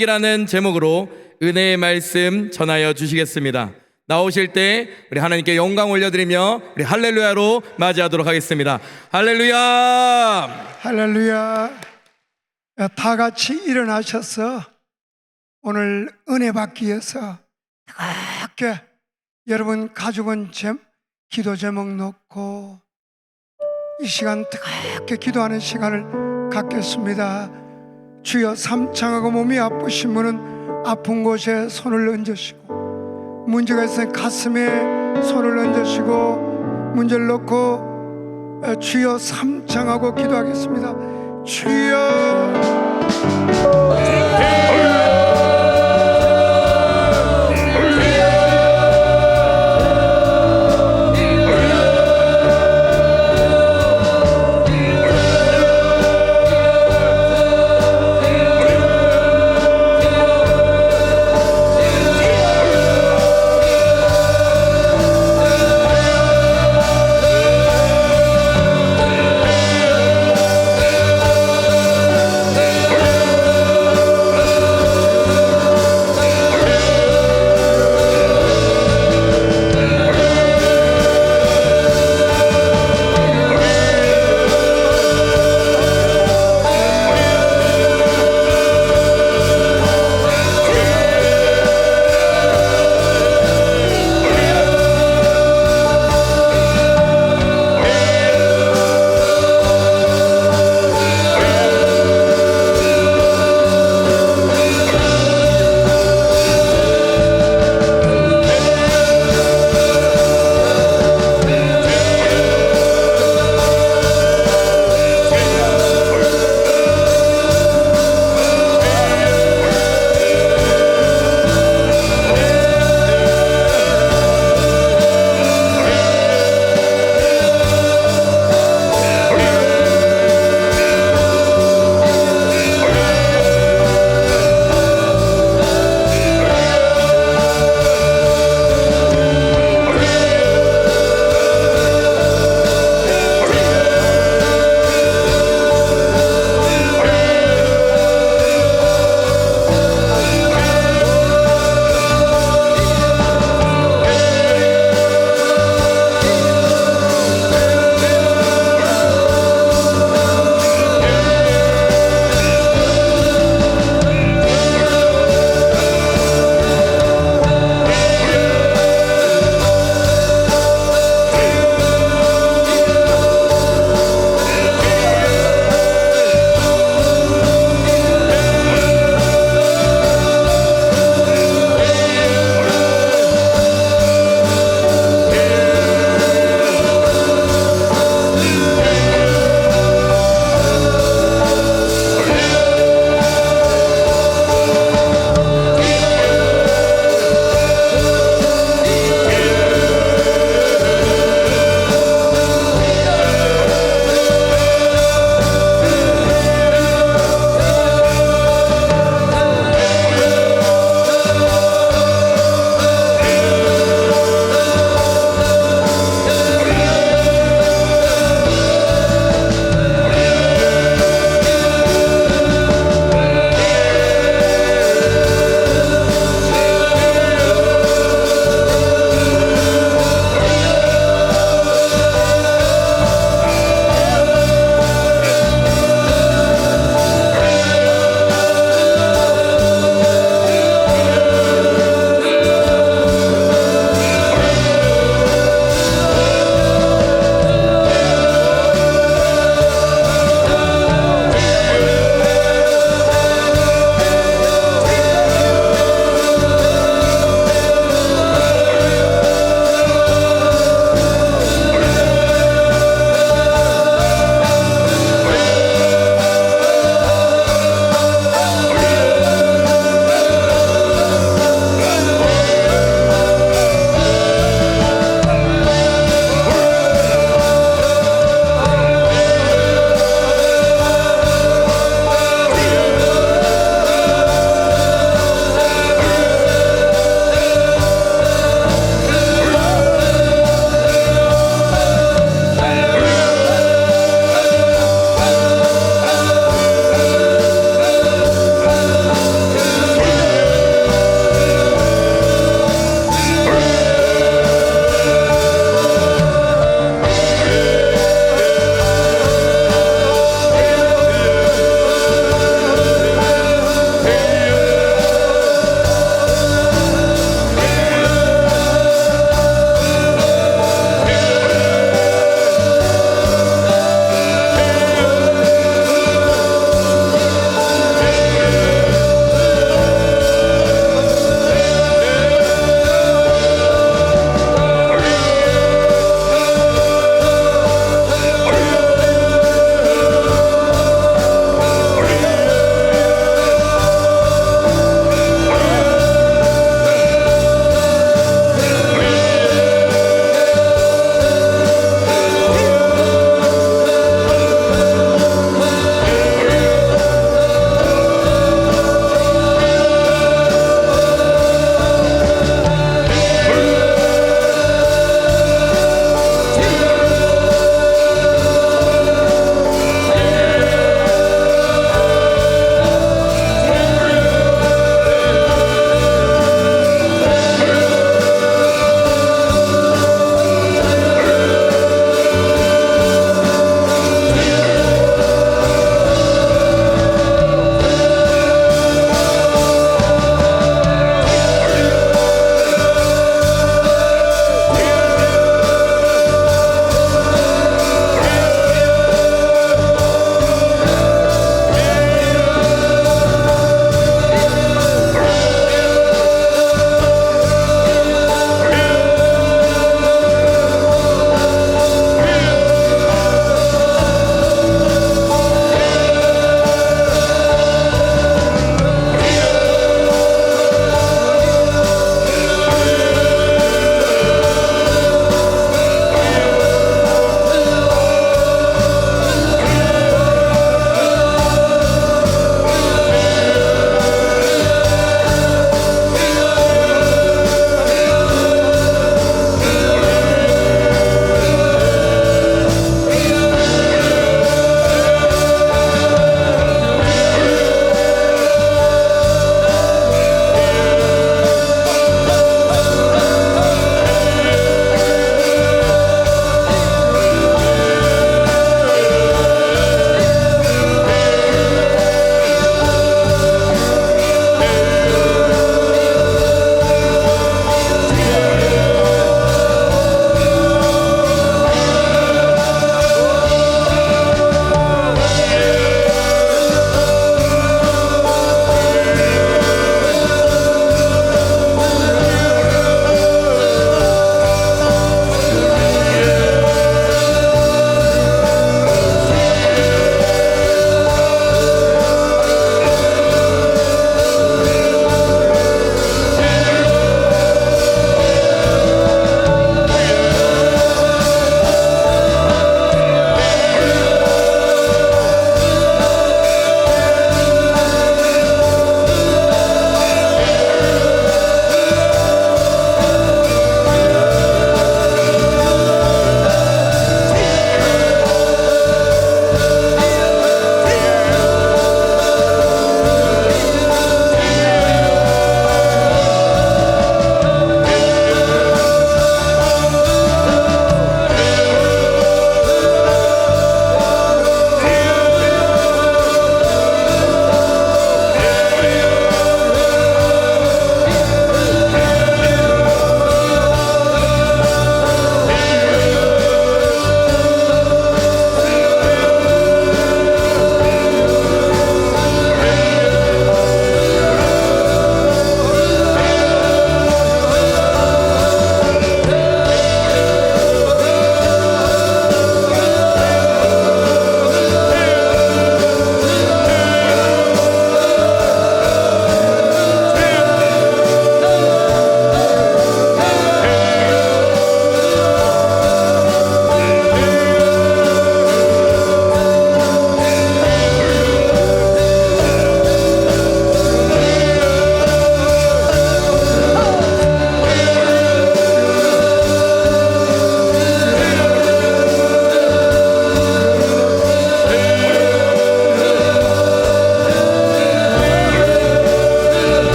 이라는 제목으로 은혜의 말씀 전하여 주시겠습니다. 나오실 때 우리 하나님께 영광 올려드리며 우리 할렐루야로 맞이하도록 하겠습니다. 할렐루야! 할렐루야. 다 같이 일어나셔서 오늘 은혜 받기 위해서 뜨겁게 여러분 가족은 기도 제목 놓고 이 시간 뜨겁게 기도하는 시간을 갖겠습니다. 주여, 삼창하고 몸이 아프신 분은 아픈 곳에 손을 얹으시고, 문제가 있으면 가슴에 손을 얹으시고 문제를 놓고 주여 삼창하고 기도하겠습니다. 주여,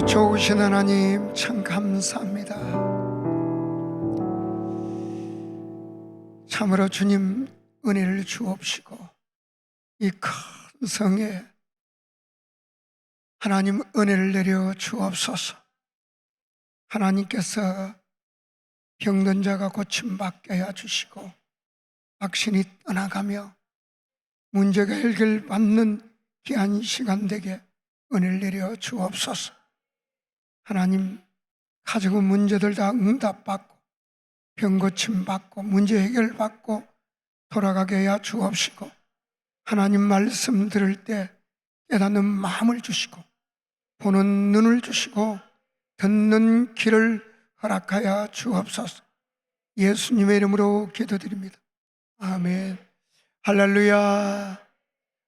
좋으신 하나님 참 감사합니다. 참으로 주님 은혜를 주옵시고 이 큰 성에 하나님 은혜를 내려 주옵소서. 하나님께서 병든 자가 고침받게 해 주시고 악신이 떠나가며 문제가 해결받는 귀한 시간 되게 은혜를 내려 주옵소서. 하나님, 가지고 문제들 다 응답받고 병 고침받고 문제 해결받고 돌아가게 해 주옵시고, 하나님 말씀 들을 때 깨닫는 마음을 주시고 보는 눈을 주시고 듣는 귀를 허락하여 주옵소서. 예수님의 이름으로 기도드립니다. 아멘. 할렐루야.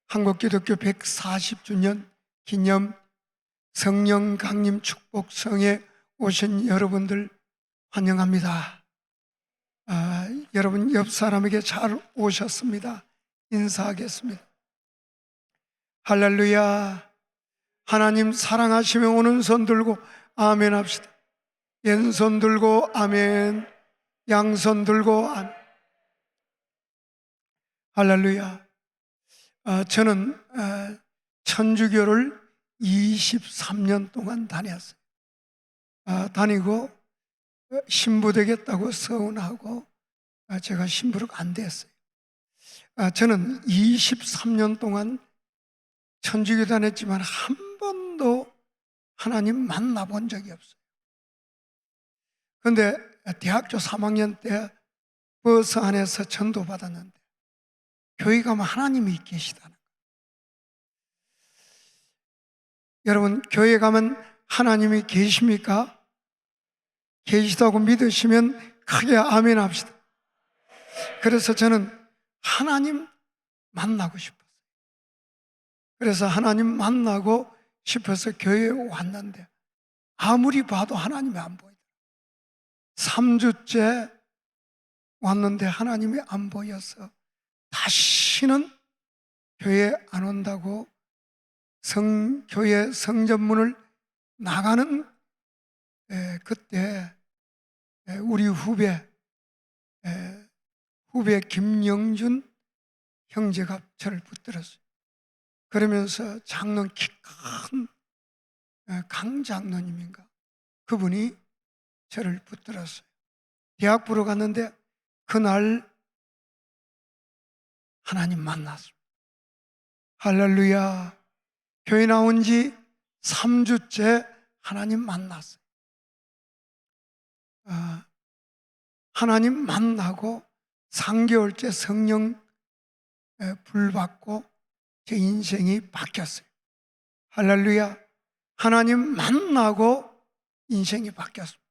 한국기독교 140주년 기념 성령 강림 축복성에 오신 여러분들 환영합니다. 여러분 옆 사람에게 잘 오셨습니다. 인사하겠습니다. 할렐루야. 하나님 사랑하시며 오른손 들고 아멘 합시다. 왼손 들고 아멘, 양손 들고 아멘. 할렐루야. 저는 천주교를 23년 동안 다녔어요. 다니고 신부 되겠다고 서운하고 제가 신부가 안 됐어요. 저는 23년 동안 천주교 다녔지만 한 번도 하나님 만나본 적이 없어요. 그런데 대학교 3학년 때 버스 안에서 전도 받았는데 교회 가면 하나님이 계시다는 거예요. 여러분, 교회 가면 하나님이 계십니까? 계시다고 믿으시면 크게 아멘 합시다. 그래서 저는 하나님 만나고 싶었어요. 그래서 하나님 만나고 싶어서 교회에 왔는데 아무리 봐도 하나님이 안 보이더라고요. 3주째 왔는데 하나님이 안 보여서 다시는 교회에 안 온다고 교회 성전문을 나가는 그때 우리 후배 김영준 형제가 저를 붙들었어요. 그러면서 장로님, 키 큰 강 장로님인가 그분이 저를 붙들었어요. 대학 보러 갔는데 그날 하나님 만났습니다. 할렐루야. 교회 나온 지 3주째 하나님 만났어요. 하나님 만나고 3개월째 성령 불 받고 제 인생이 바뀌었어요. 할렐루야. 하나님 만나고 인생이 바뀌었습니다.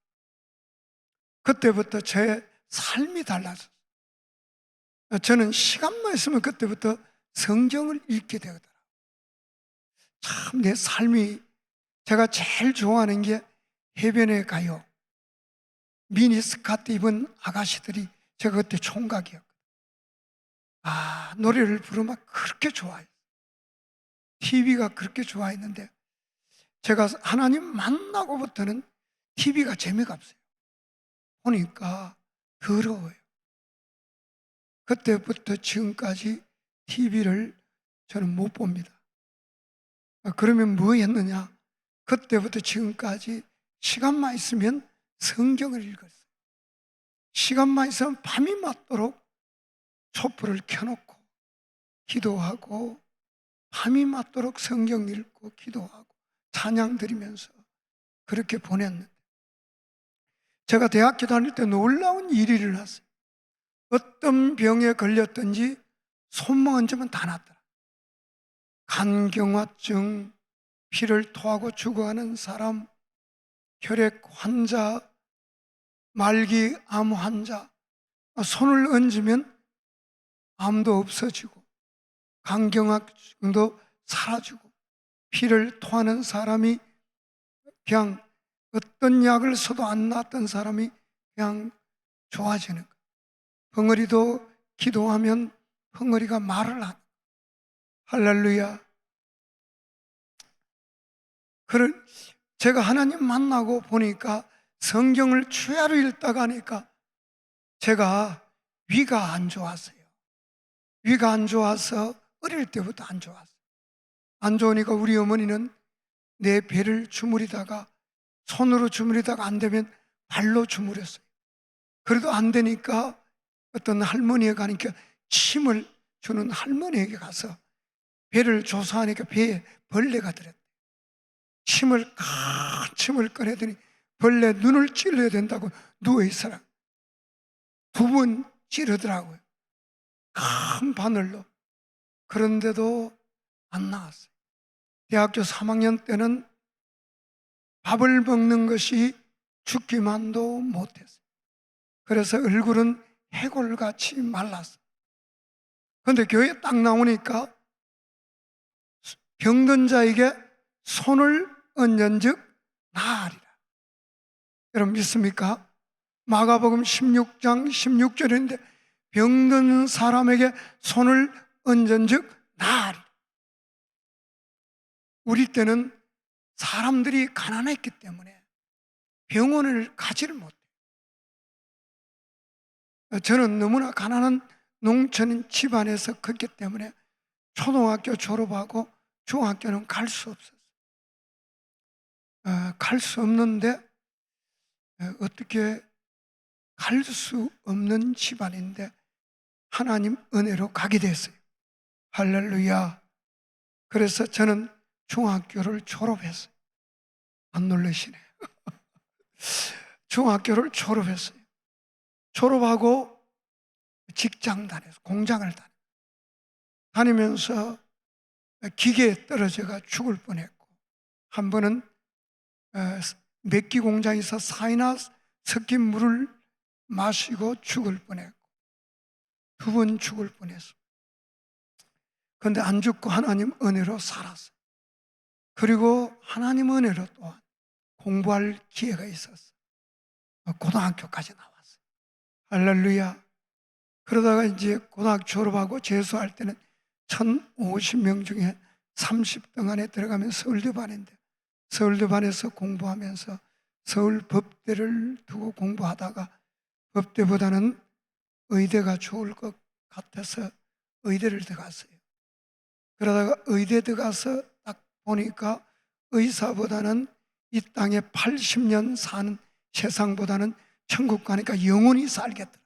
그때부터 제 삶이 달라졌어요. 저는 시간만 있으면 그때부터 성경을 읽게 되더라고요. 참 내 삶이, 제가 제일 좋아하는 게 해변에 가요. 미니스커트 입은 아가씨들이, 제가 그때 총각이었거든요. 노래를 부르면 그렇게 좋아요. TV가 그렇게 좋아했는데 제가 하나님 만나고부터는 TV가 재미가 없어요. 보니까 더러워요. 그때부터 지금까지 TV를 저는 못 봅니다. 그러면 뭐 했느냐? 그때부터 지금까지 시간만 있으면 성경을 읽었어요. 시간만 있으면 밤이 맞도록 촛불을 켜놓고 기도하고, 밤이 맞도록 성경 읽고 기도하고 찬양 드리면서 그렇게 보냈는데, 제가 대학교 다닐 때 놀라운 일이 일어났어요. 어떤 병에 걸렸든지 손만 얹으면 다 낫더라. 간경화증, 피를 토하고 죽어가는 사람, 혈액 환자, 말기 암 환자, 손을 얹으면 암도 없어지고 간경화증도 사라지고, 피를 토하는 사람이 그냥 어떤 약을 써도 안 낫던 사람이 그냥 좋아지는 거예요. 벙어리도 기도하면 벙어리가 말을 하는 거예요. 할렐루야. 제가 하나님 만나고 보니까 성경을 주야로 읽다가 하니까 제가 위가 안 좋았어요. 위가 안 좋아서 어릴 때부터 안 좋았어요. 안 좋으니까 우리 어머니는 내 배를 주무리다가 손으로 주무리다가 안 되면 발로 주무렸어요. 그래도 안 되니까 어떤 할머니에 가니까 침을 주는 할머니에게 가서 배를 조사하니까 배에 벌레가 들었대요. 큰 침을 꺼내더니 벌레 눈을 찔러야 된다고 누워있어라. 2번 찌르더라고요. 큰 바늘로. 그런데도 안 나왔어요. 대학교 3학년 때는 밥을 먹는 것이 죽기만도 못했어요. 그래서 얼굴은 해골같이 말랐어요. 그런데 교회에 딱 나오니까 병든 자에게 손을 얹은즉 나으리라. 여러분 믿습니까? 마가복음 16장 16절인데 병든 사람에게 손을 얹은즉 나으리라. 우리 때는 사람들이 가난했기 때문에 병원을 가지를 못해요. 저는 너무나 가난한 농촌 집안에서 컸기 때문에 초등학교 졸업하고 중학교는 갈 수 없었어요. 갈 수 없는데 어떻게 갈 수 없는 집안인데 하나님 은혜로 가게 됐어요. 할렐루야. 그래서 저는 중학교를 졸업했어요. 안 놀라시네. 중학교를 졸업했어요. 졸업하고 직장 다녔어요. 공장을 다니면서 기계에 떨어져가 죽을 뻔했고, 한 번은 맥기 공장에서 사이나 섞인 물을 마시고 죽을 뻔했고, 2번 죽을 뻔했어요. 그런데 안 죽고 하나님 은혜로 살았어요. 그리고 하나님 은혜로 또한 공부할 기회가 있었어요. 고등학교까지 나왔어요. 할렐루야. 그러다가 이제 고등학교 졸업하고 재수할 때는 1050명 중에 30등 안에 들어가면 서울대반인데, 서울대반에서 공부하면서 서울 법대를 두고 공부하다가 법대보다는 의대가 좋을 것 같아서 의대를 들어갔어요. 그러다가 의대 들어가서 딱 보니까 의사보다는 이 땅에 80년 사는 세상보다는 천국 가니까 영원히 살겠더라.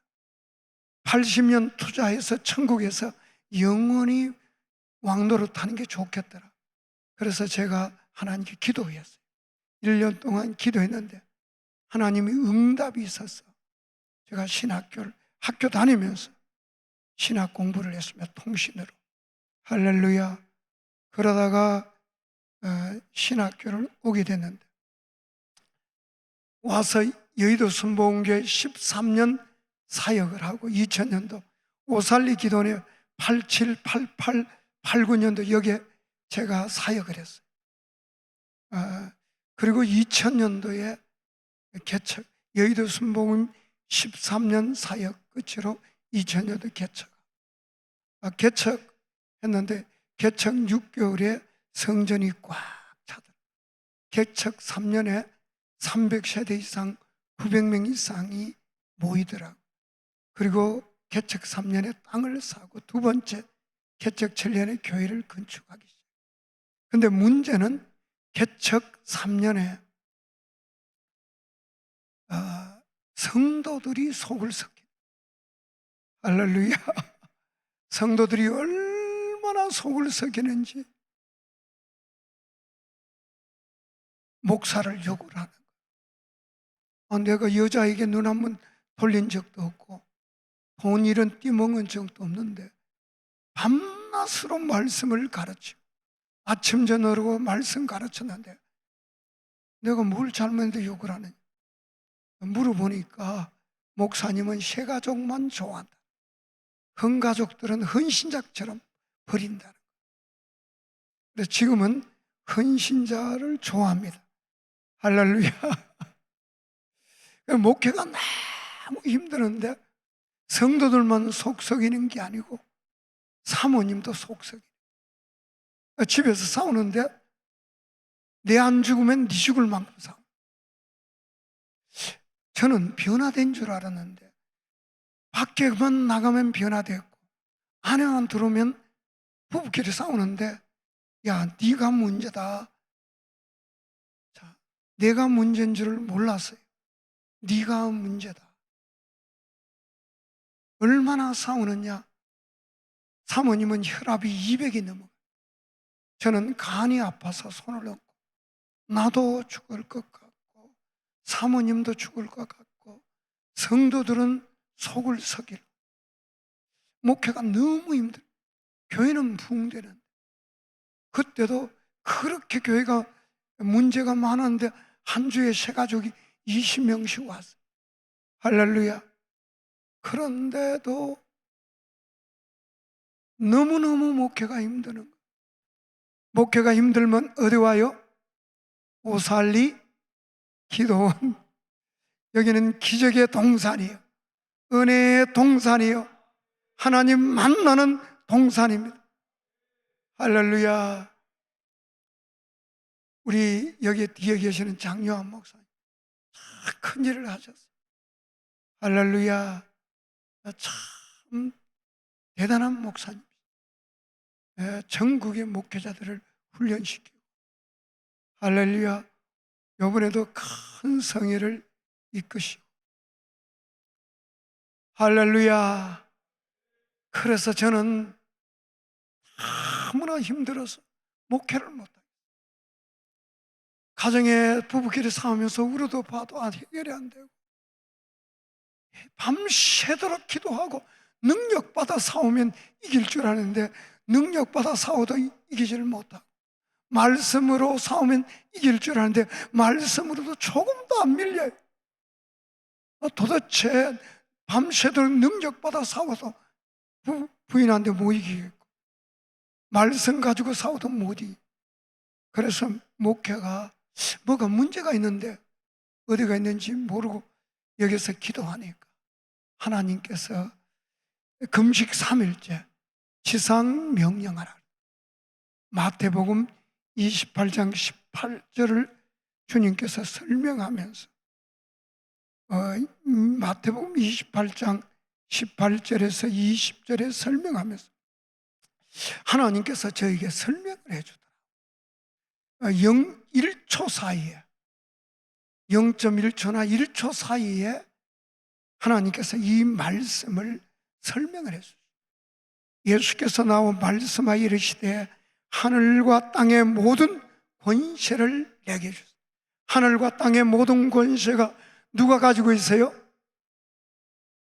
80년 투자해서 천국에서 영원히 왕노릇 하는 게 좋겠더라. 그래서 제가 하나님께 기도했어요. 1년 동안 기도했는데 하나님이 응답이 있었어. 제가 학교 다니면서 신학 공부를 했으며 통신으로. 할렐루야. 그러다가 신학교를 오게 됐는데 와서 여의도 순복음교회 13년 사역을 하고 2000년도 오살리 기도원에 87, 88, 89년도 여기에 제가 사역을 했어요. 그리고 2000년도에 개척, 여의도 순복음 13년 사역 끝으로 2000년도 개척. 개척했는데 개척 6개월에 성전이 꽉 차더라. 개척 3년에 300세대 이상 900명 이상이 모이더라고. 그리고 개척 3년에 땅을 사고 2번째 개척 7년에 교회를 건축하기 시작해요. 그런데 문제는 개척 3년에 성도들이 속을 썩게. 할렐루야. 성도들이 얼마나 속을 썩이는지 목사를 욕을 하는 거예요. 내가 여자에게 눈 한 번 돌린 적도 없고 돈 일은 띠먹은 적도 없는데 밤낮으로 말씀을 가르치고 아침 저녁으로 말씀 가르쳤는데 내가 뭘 잘못했는데 욕을 하느냐. 물어보니까 목사님은 새가족만 좋아한다. 헌가족들은 헌신자처럼 버린다는 거예요. 그래서 지금은 헌신자를 좋아합니다. 할렐루야. 목회가 너무 힘드는데 성도들만 속썩이는 게 아니고 사모님도 속썩이는. 집에서 싸우는데 내 안 죽으면 네 죽을 만큼 싸워. 저는 변화된 줄 알았는데 밖에만 나가면 변화됐고 안에만 들어오면 부부끼리 싸우는데, 야, 네가 문제다. 자, 내가 문제인 줄을 몰랐어요. 네가 문제다. 얼마나 싸우느냐. 사모님은 혈압이 200이 넘어. 저는 간이 아파서 손을 얹고 나도 죽을 것 같고 사모님도 죽을 것 같고 성도들은 속을 썩일. 목회가 너무 힘들어. 교회는 부흥되는데 그때도 그렇게 교회가 문제가 많았는데 한 주에 새 가족이 20명씩 왔어요. 할렐루야. 그런데도 너무너무 목회가 힘드는 거예요. 목회가 힘들면 어디 와요? 오살리 기도원. 여기는 기적의 동산이에요. 은혜의 동산이에요. 하나님 만나는 동산입니다. 할렐루야. 우리 여기 뒤에 계시는 장요한 목사님 큰 일을 하셨어요. 할렐루야. 참 대단한 목사님. 전국의 목회자들을 훈련시키고, 할렐루야. 이번에도 큰 성회를 이끄시고, 할렐루야. 그래서 저는 너무나 힘들어서 목회를 못해요. 가정에 부부끼리 싸우면서 울어도 봐도 해결이 안 되고 밤새도록 기도하고 능력받아 싸우면 이길 줄 아는데 능력받아 싸워도 이기지를 못하고 말씀으로 싸우면 이길 줄 아는데 말씀으로도 조금도 안 밀려요. 도대체 밤새도록 능력받아 싸워도 부인한테 못 이기겠고 말씀 가지고 싸워도 못 이기. 그래서 목회가 뭐가 문제가 있는데 어디가 있는지 모르고 여기서 기도하니까 하나님께서 금식 3일째 지상 명령하라. 마태복음 28장 18절을 주님께서 설명하면서 마태복음 28장 18절에서 20절에 설명하면서 하나님께서 저에게 설명을 해주더라. 1초 사이에 0.1초나 1초 사이에 하나님께서 이 말씀을 설명을 했어요. 예수께서 나와 말씀하여 이르시되 하늘과 땅의 모든 권세를 내게 주소서. 하늘과 땅의 모든 권세가 누가 가지고 있어요?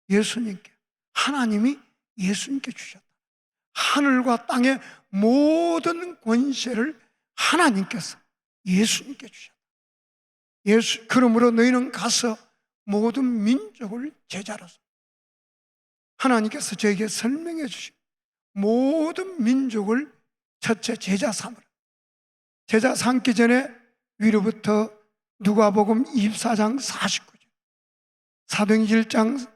예수님께. 하나님이 예수님께 주셨다. 하늘과 땅의 모든 권세를 하나님께서 예수님께 주셨다. 그러므로 너희는 가서 모든 민족을 제자로서. 하나님께서 저에게 설명해 주신 모든 민족을 첫째 제자 삼으라. 제자 삼기 전에 위로부터 누가복음 24장 49절, 사도행전 1장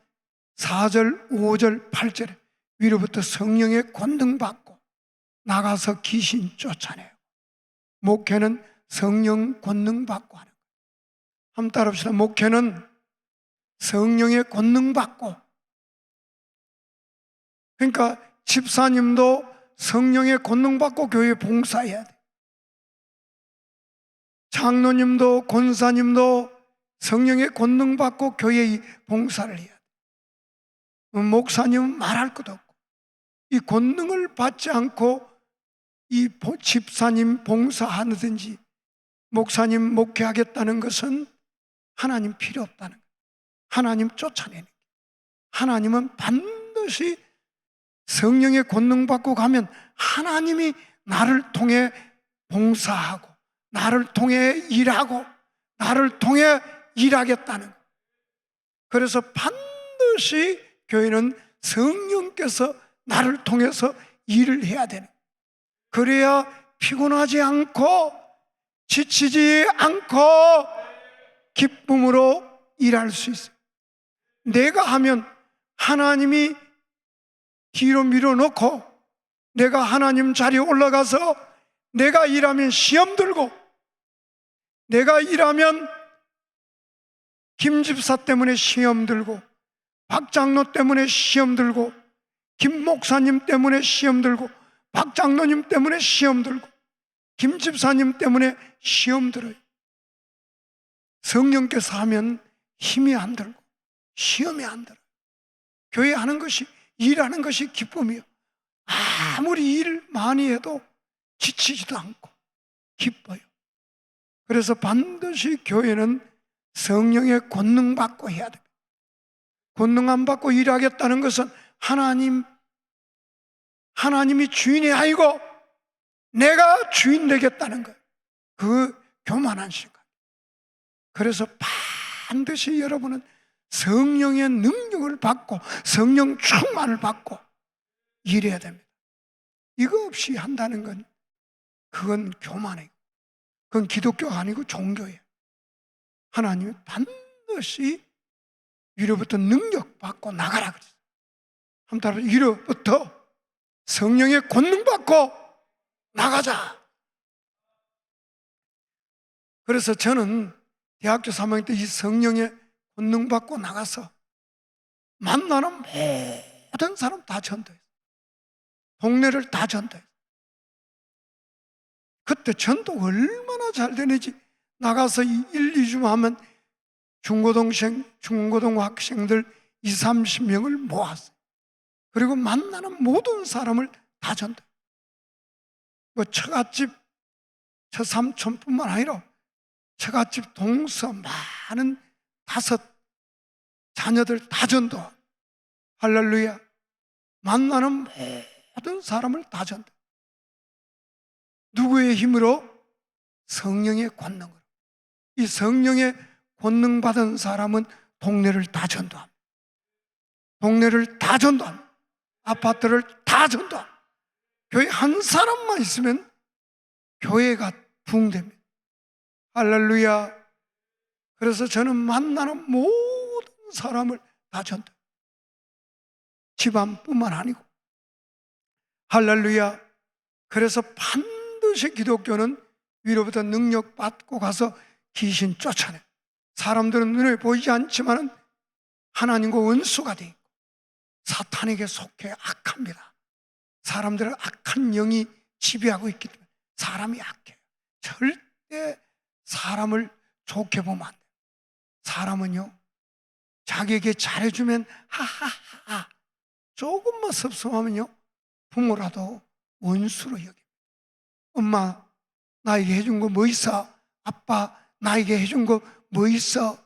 4절, 5절, 8절에 위로부터 성령의 권능 받고 나가서 귀신 쫓아내요. 목회는 성령 권능 받고 하는 거예요. 한번 따라합시다. 목회는 성령의 권능 받고. 그러니까 집사님도 성령의 권능 받고 교회 봉사해야 돼. 장로님도 권사님도 성령의 권능 받고 교회의 봉사를 해야 돼. 목사님은 말할 것도 없고 이 권능을 받지 않고 이 집사님 봉사하든지 목사님 목회하겠다는 것은 하나님 필요 없다는 거예요. 하나님 쫓아내는 거예요. 하나님은 반드시 성령의 권능 받고 가면 하나님이 나를 통해 봉사하고 나를 통해 일하고 나를 통해 일하겠다는 거예요. 그래서 반드시 교회는 성령께서 나를 통해서 일을 해야 되는 거예요. 그래야 피곤하지 않고 지치지 않고 기쁨으로 일할 수 있어요. 내가 하면 하나님이 뒤로 밀어놓고 내가 하나님 자리에 올라가서 내가 일하면 시험 들고 내가 일하면 김 집사 때문에 시험 들고, 박 장로 때문에 시험 들고, 김 목사님 때문에 시험 들고, 박 장로님 때문에 시험 들고, 김 집사님 때문에 시험 들어요. 성령께서 하면 힘이 안 들고 시험이 안 들어요. 교회 하는 것이, 일하는 것이 기쁨이요. 아무리 일 많이 해도 지치지도 않고 기뻐요. 그래서 반드시 교회는 성령의 권능 받고 해야 됩니다. 권능 안 받고 일하겠다는 것은 하나님이 주인이 아니고 내가 주인 되겠다는 거예요. 그 교만한 생각. 그래서 반드시 여러분은 성령의 능력을 받고 성령 충만을 받고 일해야 됩니다. 이거 없이 한다는 건 그건 교만이에요. 그건 기독교가 아니고 종교예요. 하나님이 반드시 위로부터 능력 받고 나가라 그랬어요. 한번 따라, 위로부터 성령의 권능 받고 나가자. 그래서 저는 대학교 3학년 때 이 성령의 권능 받고 나가서 만나는 모든 사람 다 전도했어요. 동네를 다 전도했어요. 그때 전도 얼마나 잘 되는지, 나가서 1, 2주 하면 중고등 학생들 20, 30명을 모았어요. 그리고 만나는 모든 사람을 다 전도해요. 뭐 처갓집, 처삼촌뿐만 아니라 처갓집 동서 많은 5 자녀들 다 전도. 할렐루야. 만나는 모든 사람을 다 전도. 누구의 힘으로? 성령의 권능으로. 이 성령의 권능 받은 사람은 동네를 다 전도합니다. 동네를 다 전도합니다. 아파트를 다 전도합니다. 교회 한 사람만 있으면 교회가 부흥됩니다. 할렐루야. 그래서 저는 만나는 모든 사람을 다 전도. 집안뿐만 아니고. 할렐루야. 그래서 반드시 기독교는 위로부터 능력 받고 가서 귀신 쫓아내. 사람들은 눈에 보이지 않지만 하나님과 원수가 돼 있고 사탄에게 속해 악합니다. 사람들은 악한 영이 지배하고 있기 때문에 사람이 악해요. 절대 사람을 좋게 보면 안 돼요. 사람은요, 자기에게 잘해주면 하하하, 조금만 섭섭하면요 부모라도 원수로 여깁니다. 엄마 나에게 해준 거 뭐 있어? 아빠 나에게 해준 거 뭐 있어?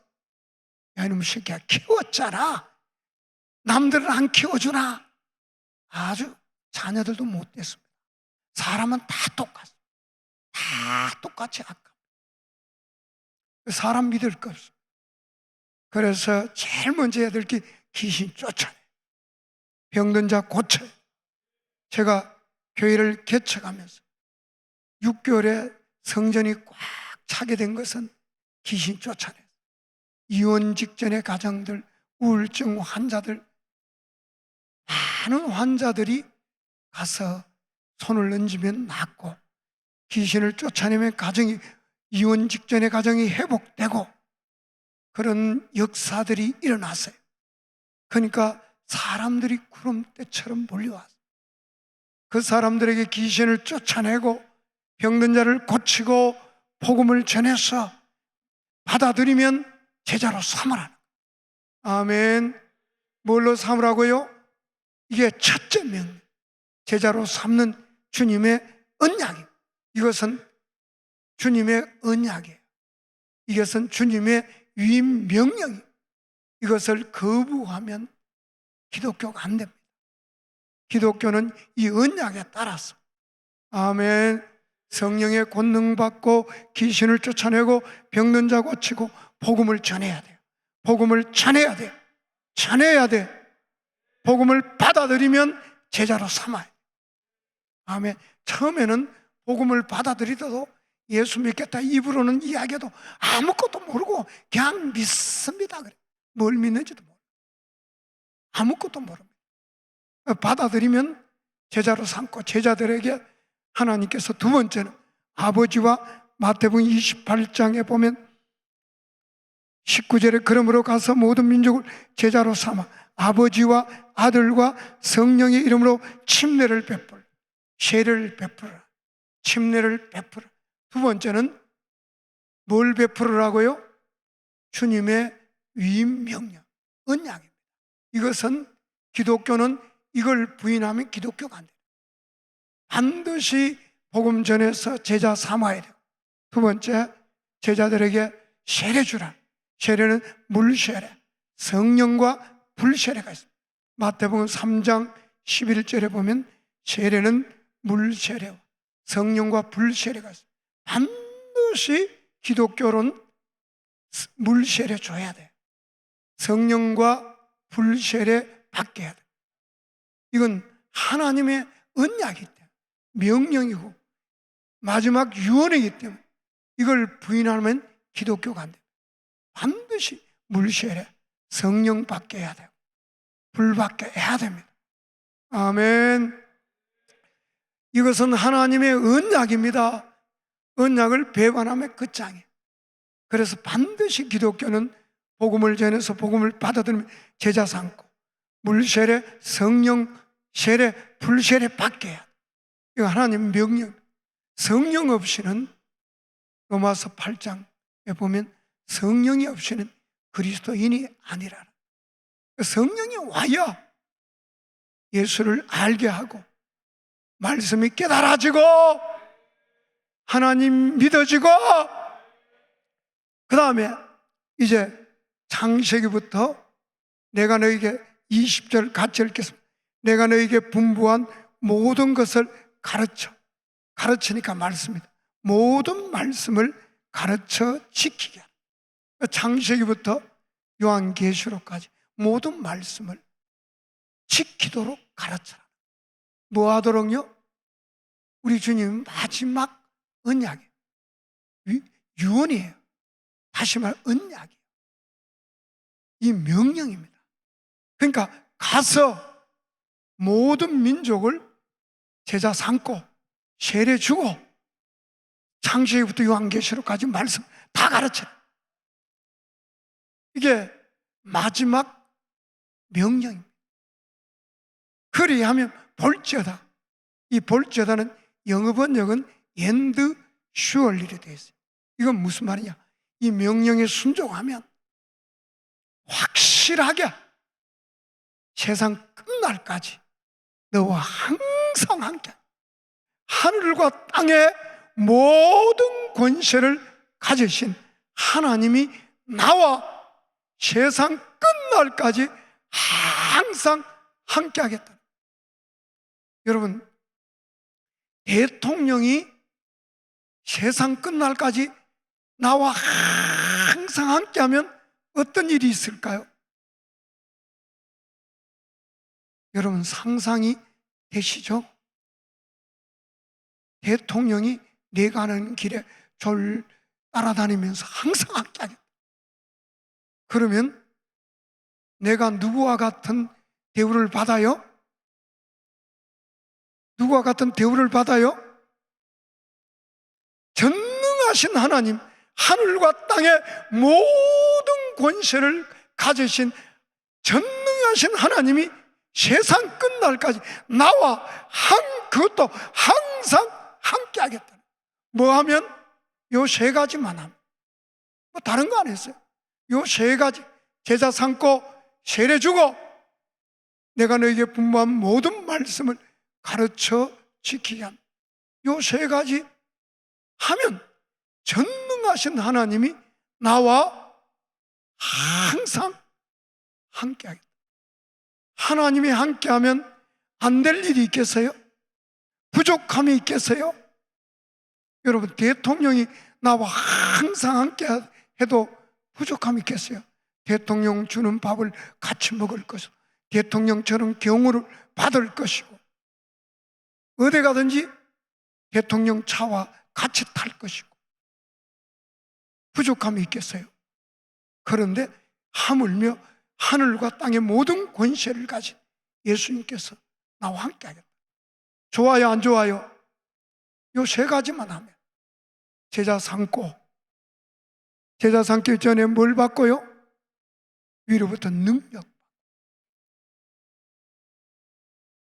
야 이놈의 새끼야, 키웠잖아. 남들은 안 키워주나? 아주 자녀들도 못됐습니다. 사람은 다 똑같습니다. 다 똑같이 악합니다. 사람 믿을 거 없습니다. 그래서 제일 먼저 해야 될 게 귀신 쫓아내, 병든 자 고쳐요. 제가 교회를 개척하면서 6개월에 성전이 꽉 차게 된 것은 귀신 쫓아내요. 이혼 직전의 가정들, 우울증 환자들, 많은 환자들이 가서 손을 얹으면 낫고, 귀신을 쫓아내면 가정이, 이혼 직전의 가정이 회복되고, 그런 역사들이 일어났어요. 그러니까 사람들이 구름대처럼 몰려왔어요. 그 사람들에게 귀신을 쫓아내고 병든 자를 고치고 복음을 전해서 받아들이면 제자로 삼으라는. 아멘. 뭘로 삼으라고요? 이게 첫째 명령. 제자로 삼는 주님의 언약이에요. 이것은 주님의 언약이에요. 이것은 주님의 위임 명령이에요. 이것을 거부하면 기독교가 안 됩니다. 기독교는 이 언약에 따라서, 아멘, 성령의 권능 받고 귀신을 쫓아내고 병든 자 고치고 복음을 전해야 돼요. 복음을 전해야 돼요. 전해야 돼. 복음을 받아들이면 제자로 삼아요. 아멘. 처음에는 복음을 받아들이더라도 예수 믿겠다 입으로는 이야기해도 아무것도 모르고 그냥 믿습니다. 그래. 뭘 믿는지도 모르고 아무것도 모릅니다. 받아들이면 제자로 삼고, 제자들에게 하나님께서 두 번째는 아버지와 마태복음 28장에 보면 19절에 그러므로 가서 모든 민족을 제자로 삼아 아버지와 아들과 성령의 이름으로 침례를 베풀, 세례를 베풀어라. 침례를 베풀어. 두 번째는 뭘 베풀으라고요? 주님의 위임 명령, 언약입니다. 이것은 기독교는 이걸 부인하면 기독교가 안 돼요. 반드시 복음 전해서 제자 삼아야 돼요. 두 번째, 제자들에게 세례 주라. 세례는 물세례, 성령과 불세례가 있습니다. 마태복음 3장 11절에 보면 세례는 물세례와 성령과 불세례가 있습니다. 반드시 기독교는 물세례 줘야 돼요. 성령과 불세례 받게 돼. 이건 하나님의 언약이기 때문에, 명령이고 마지막 유언이기 때문에 이걸 부인하면 기독교가 안 돼요. 반드시 물세례, 성령 받게 해야 돼요. 불 받게 해야 됩니다. 아멘. 이것은 하나님의 언약입니다. 언약을 배반하면 끝장이에요. 그래서 반드시 기독교는 복음을 전해서 복음을 받아들이면 제자 삼고 물세례, 성령 세례, 불세례 받게 해야 돼요. 이거 하나님 명령. 성령 없이는 로마서 8장에 보면 성령이 없이는 그리스도인이 아니라. 성령이 와야 예수를 알게 하고 말씀이 깨달아지고 하나님 믿어지고, 그 다음에 이제 창세기부터 내가 너에게 20절 같이 읽겠습니다. 내가 너에게 분부한 모든 것을 가르치니까 말씀입니다. 모든 말씀을 가르쳐 지키게 하라. 창세기부터 요한계시록까지 모든 말씀을 지키도록 가르쳐라. 뭐 하도록요? 우리 주님 마지막 언약이에요. 유언이에요. 다시 말 언약이에요. 이 명령입니다. 그러니까 가서 모든 민족을 제자 삼고 세례 주고 창세기부터 요한계시록까지 말씀 다 가르쳐요. 이게 마지막 명령입니다. 그리하면 볼지어다. 이 볼지어다는 영어 번역은 엔드 슈얼리로 되어 있어요. 이건 무슨 말이냐? 이 명령에 순종하면 확실하게 세상 끝날까지 너와 항상 함께 하늘과 땅의 모든 권세를 가지신 하나님이 나와 세상 끝날까지 항상 함께 하겠다. 여러분, 대통령이 세상 끝날까지 나와 항상 함께 하면 어떤 일이 있을까요? 여러분, 상상이 되시죠? 대통령이 내가 가는 길에 저를 따라다니면서 항상 함께 하겠다. 그러면 내가 누구와 같은 대우를 받아요? 누구와 같은 대우를 받아요? 전능하신 하나님, 하늘과 땅의 모든 권세를 가지신 전능하신 하나님이 세상 끝날까지 나와 그것도 항상 함께 하겠다. 뭐 하면? 요 세 가지만 하면. 뭐 다른 거 안 했어요. 요 세 가지. 제자 삼고 세례 주고 내가 너에게 분부한 모든 말씀을 가르쳐 지키게 합니다. 요 세 가지 하면 전능하신 하나님이 나와 항상 함께 하겠다. 하나님이 함께 하면 안 될 일이 있겠어요? 부족함이 있겠어요? 여러분, 대통령이 나와 항상 함께 해도 부족함이 있겠어요? 대통령 주는 밥을 같이 먹을 것이고 대통령처럼 경호를 받을 것이고 어디 가든지 대통령 차와 같이 탈 것이고 부족함이 있겠어요? 그런데 하물며 하늘과 땅의 모든 권세를 가진 예수님께서 나와 함께 하겠다. 좋아요, 안 좋아요? 요 세 가지만 하면 제자 삼고, 제자 삼기 전에 뭘 받고요? 위로부터 능력,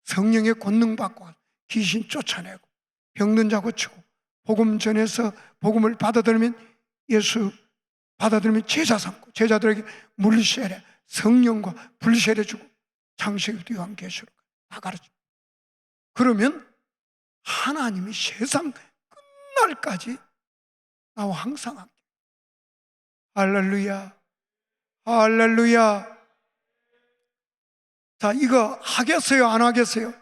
성령의 권능 받고 귀신 쫓아내고 병든 자 고치고 복음 전해서 복음을 받아들이면 예수 받아들이면 제자 삼고 제자들에게 물세례, 성령과 불세례 주고 창세기부터 요한계시록 다 가르쳐. 그러면 하나님이 세상 끝날까지 나와 항상 함께. 할렐루야, 할렐루야. 자, 이거 하겠어요, 안 하겠어요?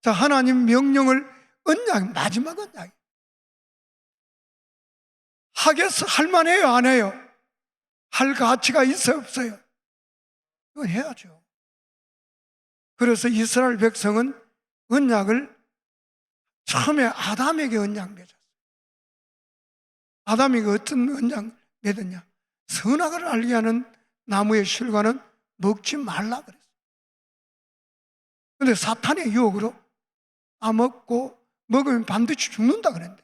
자, 하나님 명령을 언약, 마지막 언약. 하겠어, 할만해요, 안 해요? 할 가치가 있어요, 없어요? 이건 해야죠. 그래서 이스라엘 백성은 언약을 처음에 아담에게 언약 맺었어요. 아담이 어떤 언약 맺었냐? 선악을 알게 하는 나무의 실과는 먹지 말라 그랬어요. 그런데 사탄의 유혹으로 먹고 먹으면 반드시 죽는다 그랬는데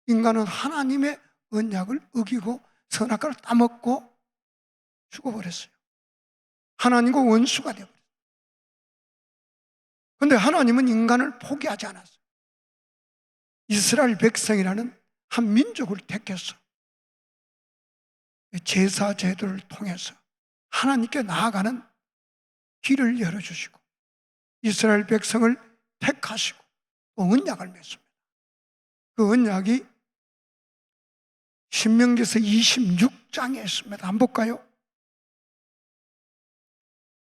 인간은 하나님의 언약을 어기고 선악과를 따먹고 죽어버렸어요. 하나님과 원수가 되어버렸어요. 그런데 하나님은 인간을 포기하지 않았어요. 이스라엘 백성이라는 한 민족을 택해서 제사 제도를 통해서 하나님께 나아가는 길을 열어주시고 이스라엘 백성을 택하시고 또 언약을 맺습니다. 그 언약이 신명기서 26장에 있습니다. 한번 볼까요?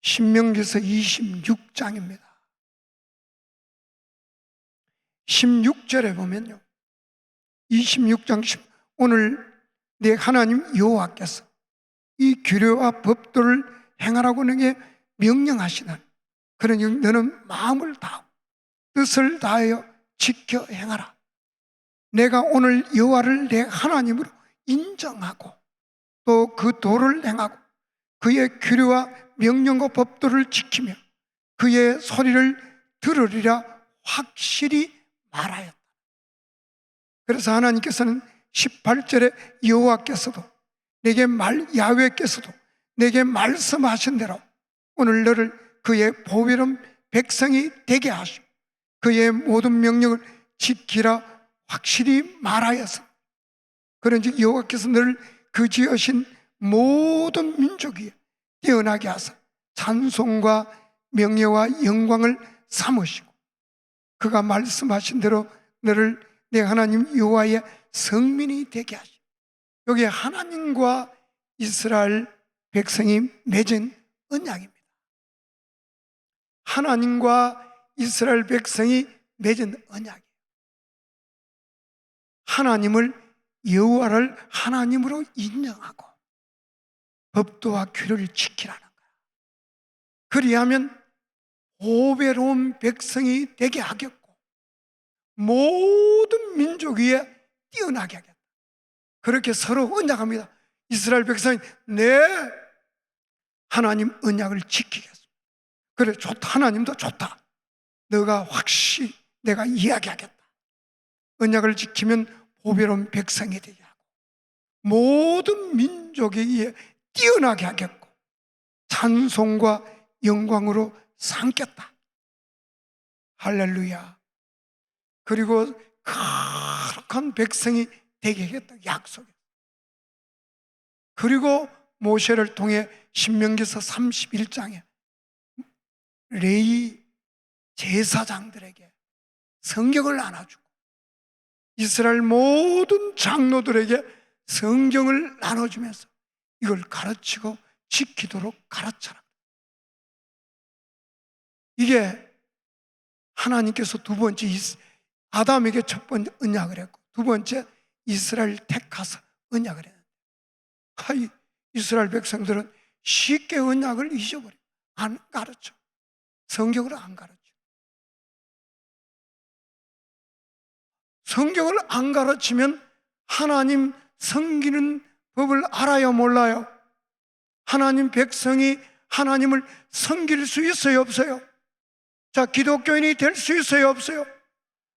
신명기서 26장입니다. 16절에 보면요, 26장 오늘 내 하나님 여호와께서 이 규례와 법도를 행하라고 너에게 명령하시나니 그러니 너는 마음을 다하고 뜻을 다하여 지켜 행하라. 내가 오늘 여호와를 내 하나님으로 인정하고 또 그 도를 행하고 그의 규례와 명령과 법도를 지키며 그의 소리를 들으리라 확실히 말하였다. 그래서 하나님께서는 18절에 여호와께서도 야훼께서도 내게 말씀하신 대로 오늘 너를 그의 보배로운 백성이 되게 하시고 그의 모든 명령을 지키라 확실히 말하여서 그런즉 여호와께서 너를 그 지으신 모든 민족 위에 뛰어나게 하사 찬송과 명예와 영광을 삼으시고 그가 말씀하신 대로 너를 내 하나님 여호와의 성민이 되게 하시고 여기에 하나님과 이스라엘 백성이 맺은 언약입니다. 하나님과 이스라엘 백성이 맺은 언약이에요. 하나님을 여호와를 하나님으로 인정하고 법도와 규례를 지키라는 거야. 그리하면 보배로운 백성이 되게 하겠고 모든 민족 위에 뛰어나게 하겠다. 그렇게 서로 언약합니다. 이스라엘 백성이 네 하나님 언약을 지키겠습니다. 그래 좋다. 하나님도 좋다. 너가 확실히 내가 이야기하겠다. 언약을 지키면 보배로운 백성이 되게 하고 모든 민족에 의해 뛰어나게 하겠고 찬송과 영광으로 삼겠다. 할렐루야. 그리고 거룩한 백성이 되게 하겠다. 약속이에요. 그리고 모세를 통해 신명기서 31장에 레위 제사장들에게 성경을 나눠주고 이스라엘 모든 장로들에게 성경을 나눠주면서 이걸 가르치고 지키도록 가르쳐라. 이게 하나님께서 두 번째 아담에게 첫 번째 언약을 했고 두 번째 이스라엘 택하사 언약을 했는데 이스라엘 백성들은 쉽게 언약을 잊어버려. 안 가르쳐. 성경을 안 가르쳐. 성경을 안 가르치면 하나님 섬기는 법을 알아요, 몰라요? 하나님 백성이 하나님을 섬길 수 있어요, 없어요? 자, 기독교인이 될 수 있어요, 없어요?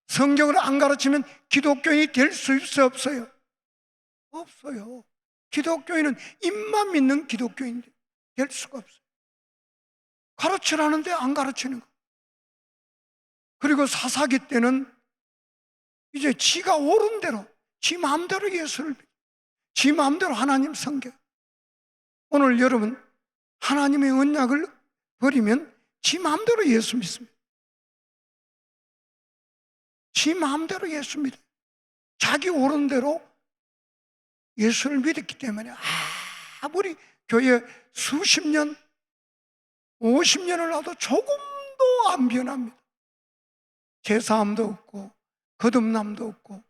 성경을 안 가르치면 기독교인이 될 수 있어 없어요? 없어요. 기독교인은 입만 믿는 기독교인이 될 수가 없어요. 가르치라는데 안 가르치는 거. 그리고 사사기 때는 이제 지가 옳은 대로, 지 마음대로 예수를 믿고, 지 마음대로 하나님 섬겨. 오늘 여러분, 하나님의 언약을 버리면 지 마음대로 예수 믿습니다. 지 마음대로 예수 믿어요. 자기 옳은 대로 예수를 믿었기 때문에 아무리 교회 수십 년, 50년을 놔도 조금도 안 변합니다. 제사함도 없고 거듭남도 없고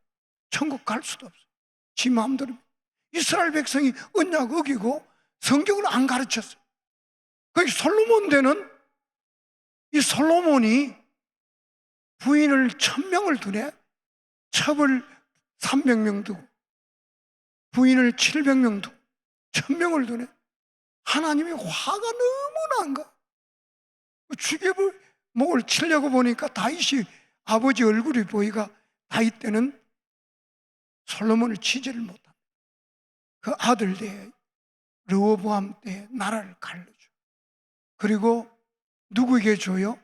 천국 갈 수도 없어요. 지 마음대로. 이스라엘 백성이 언약 어기고 성경을 안 가르쳤어요. 거기 솔로몬 때는 이 솔로몬이 부인을 1000명을 두네, 첩을 300명 두고 부인을 700명 두고 1000명을 두네. 하나님이 화가 너무 난 거야. 죽여볼 목을 치려고 보니까 다윗이 아버지 얼굴이 보이가 다윗 때는 솔로몬을 치지를 못합니다. 그 아들 때에 르호보암 때에 나라를 갈라줘. 그리고 누구에게 줘요?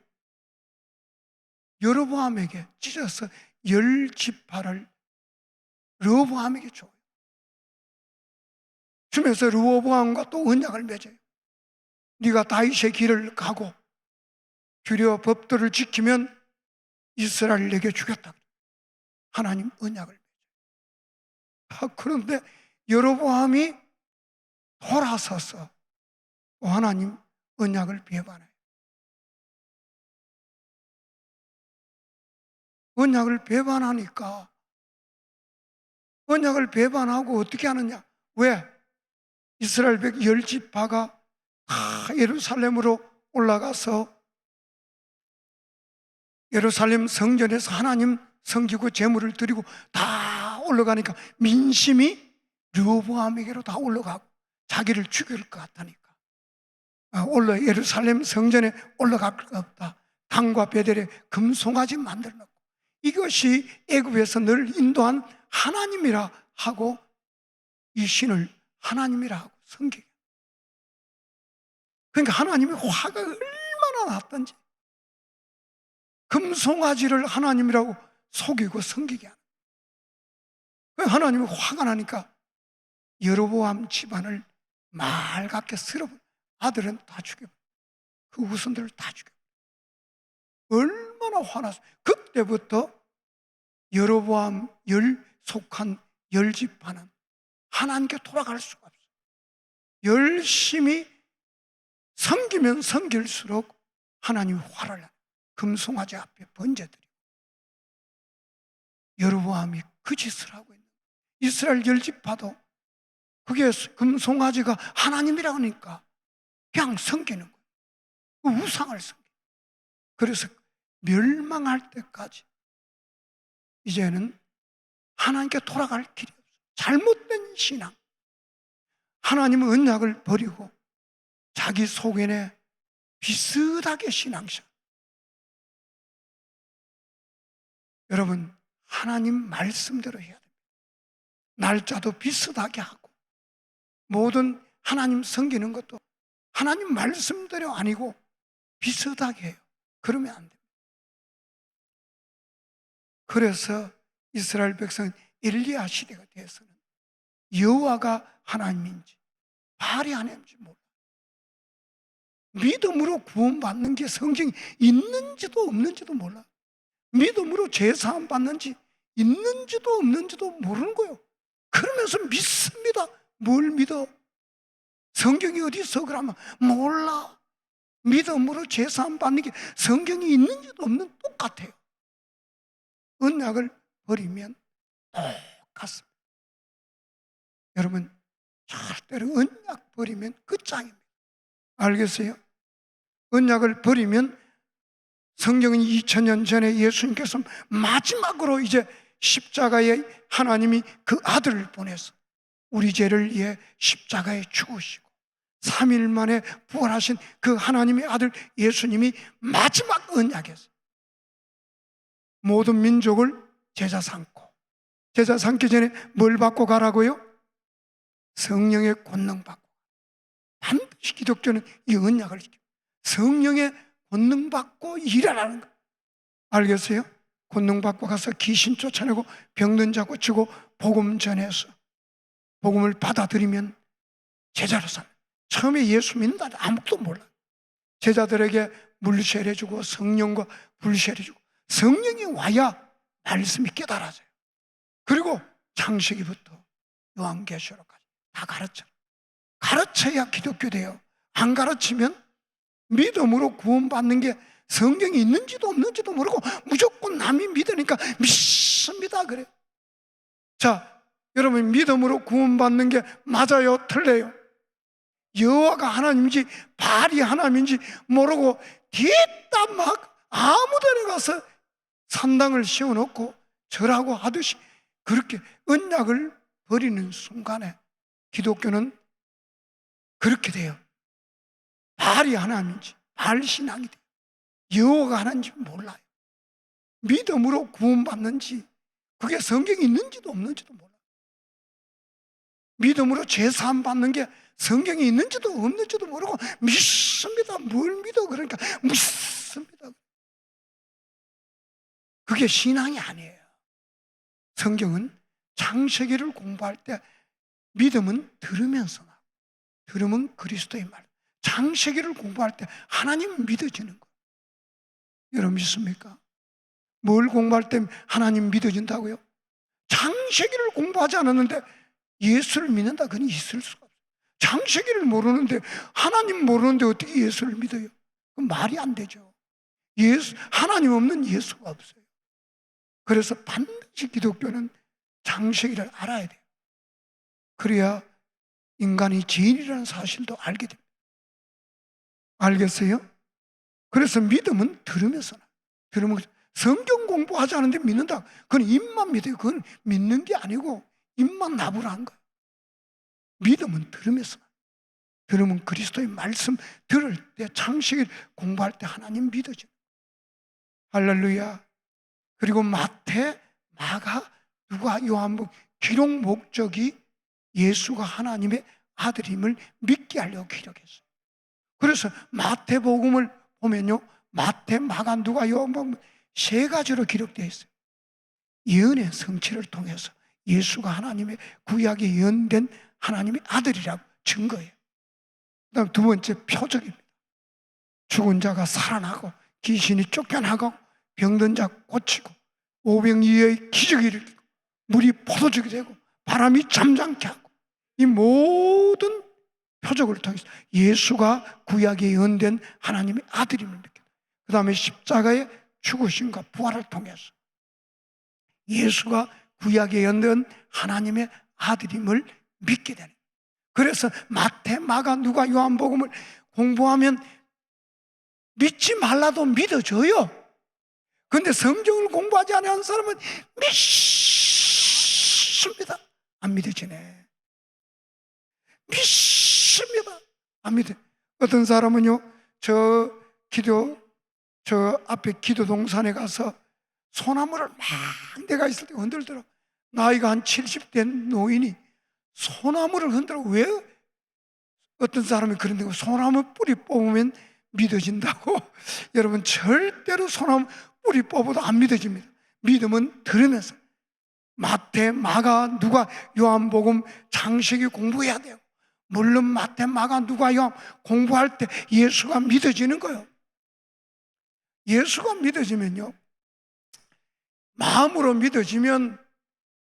여로보암에게 찢어서 10지파를 르호보암에게 줘요. 주면서 르호보암과 또 언약을 맺어요. 네가 다윗의 길을 가고 규례와 법도를 지키면 이스라엘을 내게 주겠다. 하나님 언약을 맺어요. 그런데 여로보암이 돌아서서 하나님 언약을 배반해요. 언약을 배반하니까, 언약을 배반하고 어떻게 하느냐? 왜? 이스라엘 10지파가 다 예루살렘으로 올라가서 예루살렘 성전에서 하나님 섬기고 제물을 드리고 다 올라가니까 민심이 르호보암에게로 다 올라가고 자기를 죽일 것 같다니까. 예루살렘 성전에 올라갈 것 없다. 당과 베델에 금송아지 만들어 놓고 이것이 애굽에서 늘 인도한 하나님이라 하고 이 신을 하나님이라 하고 섬기게. 그러니까 하나님의 화가 얼마나 났던지 금송아지를 하나님이라고 속이고 섬기게 하는 거예요. 하나님이 화가 나니까 여로보암 집안을 말갛게 쓸어버려. 아들은 다 죽여버려. 그 후손들을 다 죽여버려. 얼마나 화났어. 그때부터 여로보암 속한 10지파는 하나님께 돌아갈 수가 없어요. 열심히 섬기면 섬길수록 하나님이 화를 나. 금송아지 앞에 번제드리고 여로보암이 그 짓을 하고 있는 거예요. 이스라엘 10지파도 그게 금송아지가 하나님이라고 하니까 그냥 섬기는 거예요. 그 우상을 섬기는 거예요. 그래서 멸망할 때까지 이제는 하나님께 돌아갈 길이 없어요. 잘못된 신앙, 하나님의 언약을 버리고 자기 속에 비슷하게 신앙생활. 여러분, 하나님 말씀대로 해야 됩니다. 날짜도 비슷하게 하고 모든 하나님 섬기는 것도 하나님 말씀대로 아니고 비슷하게 해요. 그러면 안 됩니다. 그래서 이스라엘 백성은 엘리야 시대가 돼서는 여호와가 하나님인지 바알이 하나님인지 몰라. 믿음으로 구원받는 게 성경에 있는지도 없는지도 몰라. 믿음으로 제사함 받는지 있는지도 없는지도 모르는 거예요. 그러면서 믿습니다. 뭘 믿어? 성경이 어디 있어? 그러면 몰라. 믿음으로 제사함 받는 게 성경이 있는지도 없는 똑같아요. 언약을 버리면 똑같습니다. 여러분, 절대로 언약 버리면 끝장입니다. 알겠어요? 언약을 버리면 성경은 2000년 전에 예수님께서 마지막으로 이제 십자가에 하나님이 그 아들을 보내서 우리 죄를 위해 십자가에 죽으시고 3일 만에 부활하신 그 하나님의 아들 예수님이 마지막 언약에서 모든 민족을 제자 삼고, 제자 삼기 전에 뭘 받고 가라고요? 성령의 권능 받고. 반드시 기독교는 이 언약을 지켜 성령의 권능 받고 일하라는 거 알겠어요? 권능 받고 가서 귀신 쫓아내고 병든 자 고치고 복음 전해서 복음을 받아들이면 제자로 산. 처음에 예수 믿는다 아무것도 몰라. 제자들에게 물세례주고 성령과 불세례주고 성령이 와야 말씀이 깨달아져요. 그리고 창세기부터 요한계시록까지 다 가르쳐. 가르쳐야 기독교 돼요. 안 가르치면 믿음으로 구원받는 게 성경이 있는지도 없는지도 모르고 무조건 남이 믿으니까 믿습니다 그래요. 자, 여러분 믿음으로 구원받는 게 맞아요? 틀려요? 여호와가 하나님인지 바알이 하나님인지 모르고 뒤따 막 아무 데나 가서 산당을 씌워놓고 절하고 하듯이 그렇게 언약을 버리는 순간에 기독교는 그렇게 돼요. 바알이 하나님인지 바알 신앙이 돼요. 여호와가 하나님인지 몰라요. 믿음으로 구원받는지 그게 성경이 있는지도 없는지도 몰라요. 믿음으로 죄사함 받는 게 성경이 있는지도 없는지도 모르고 믿습니다. 뭘 믿어? 그러니까 믿습니다. 그게 신앙이 아니에요. 성경은 창세기를 공부할 때 믿음은 들으면서 나와요. 들으면 그리스도의 말. 창세기를 공부할 때 하나님 믿어지는 거예요. 여러분 믿습니까? 뭘 공부할 때 하나님 믿어진다고요? 창세기를 공부하지 않았는데 예수를 믿는다 그건 있을 수가 없어요. 창세기를 모르는데 하나님 모르는데 어떻게 예수를 믿어요? 그건 말이 안 되죠. 하나님 없는 예수가 없어요. 그래서 반드시 기독교는 창세기를 알아야 돼요. 그래야 인간이 죄인이라는 사실도 알게 됩니다. 알겠어요? 그래서 믿음은 들으면서 들으면 성경 공부하지 않는데 믿는다. 그건 입만 믿어요. 그건 믿는 게 아니고 입만 나부라는 거예요. 믿음은 들으면서 들으면 그리스도의 말씀 들을 때 창세기를 공부할 때 하나님 믿어져. 할렐루야. 그리고 마태, 마가, 누가, 요한복음 기록 목적이 예수가 하나님의 아들임을 믿게 하려고 기록했어요. 그래서 마태복음을 보면요, 마태, 마가, 누가, 요한복음 세 가지로 기록되어 있어요. 예언의 성취를 통해서 예수가 하나님의 구약에 예언된 하나님의 아들이라고 증거해요. 그다음 두 번째 표적입니다. 죽은 자가 살아나고 귀신이 쫓겨나고 병든 자 고치고 오병이어의 기적이 일으키고 물이 포도죽이 되고 바람이 잠잠케 하고 이 모든 표적을 통해서 예수가 구약에 예언된 하나님의 아들임을 느껴요. 그 다음에 십자가의 죽으심과 부활을 통해서 예수가 구약에 예언된 하나님의 아들임을 믿게 되는 거예요. 그래서 마태, 마가, 누가, 요한복음을 공부하면 믿지 말라도 믿어져요. 그런데 성경을 공부하지 않은 사람은 믿습니다. 안 믿어지네. 믿습니다. 안 믿어. 어떤 사람은요, 저 앞에 기도 동산에 가서 소나무를 막 내가 있을 때 흔들더라. 나이가 한 70된 노인이 소나무를 흔들어. 왜? 어떤 사람이 그런데 소나무 뿌리 뽑으면 믿어진다고. 여러분 절대로 소나무 뿌리 뽑아도 안 믿어집니다. 믿음은 들으면서 마태, 마가, 누가, 요한복음, 창세기 공부해야 돼요. 물론 마태, 마가, 누가, 요한 공부할 때 예수가 믿어지는 거예요. 예수가 믿어지면요, 마음으로 믿어지면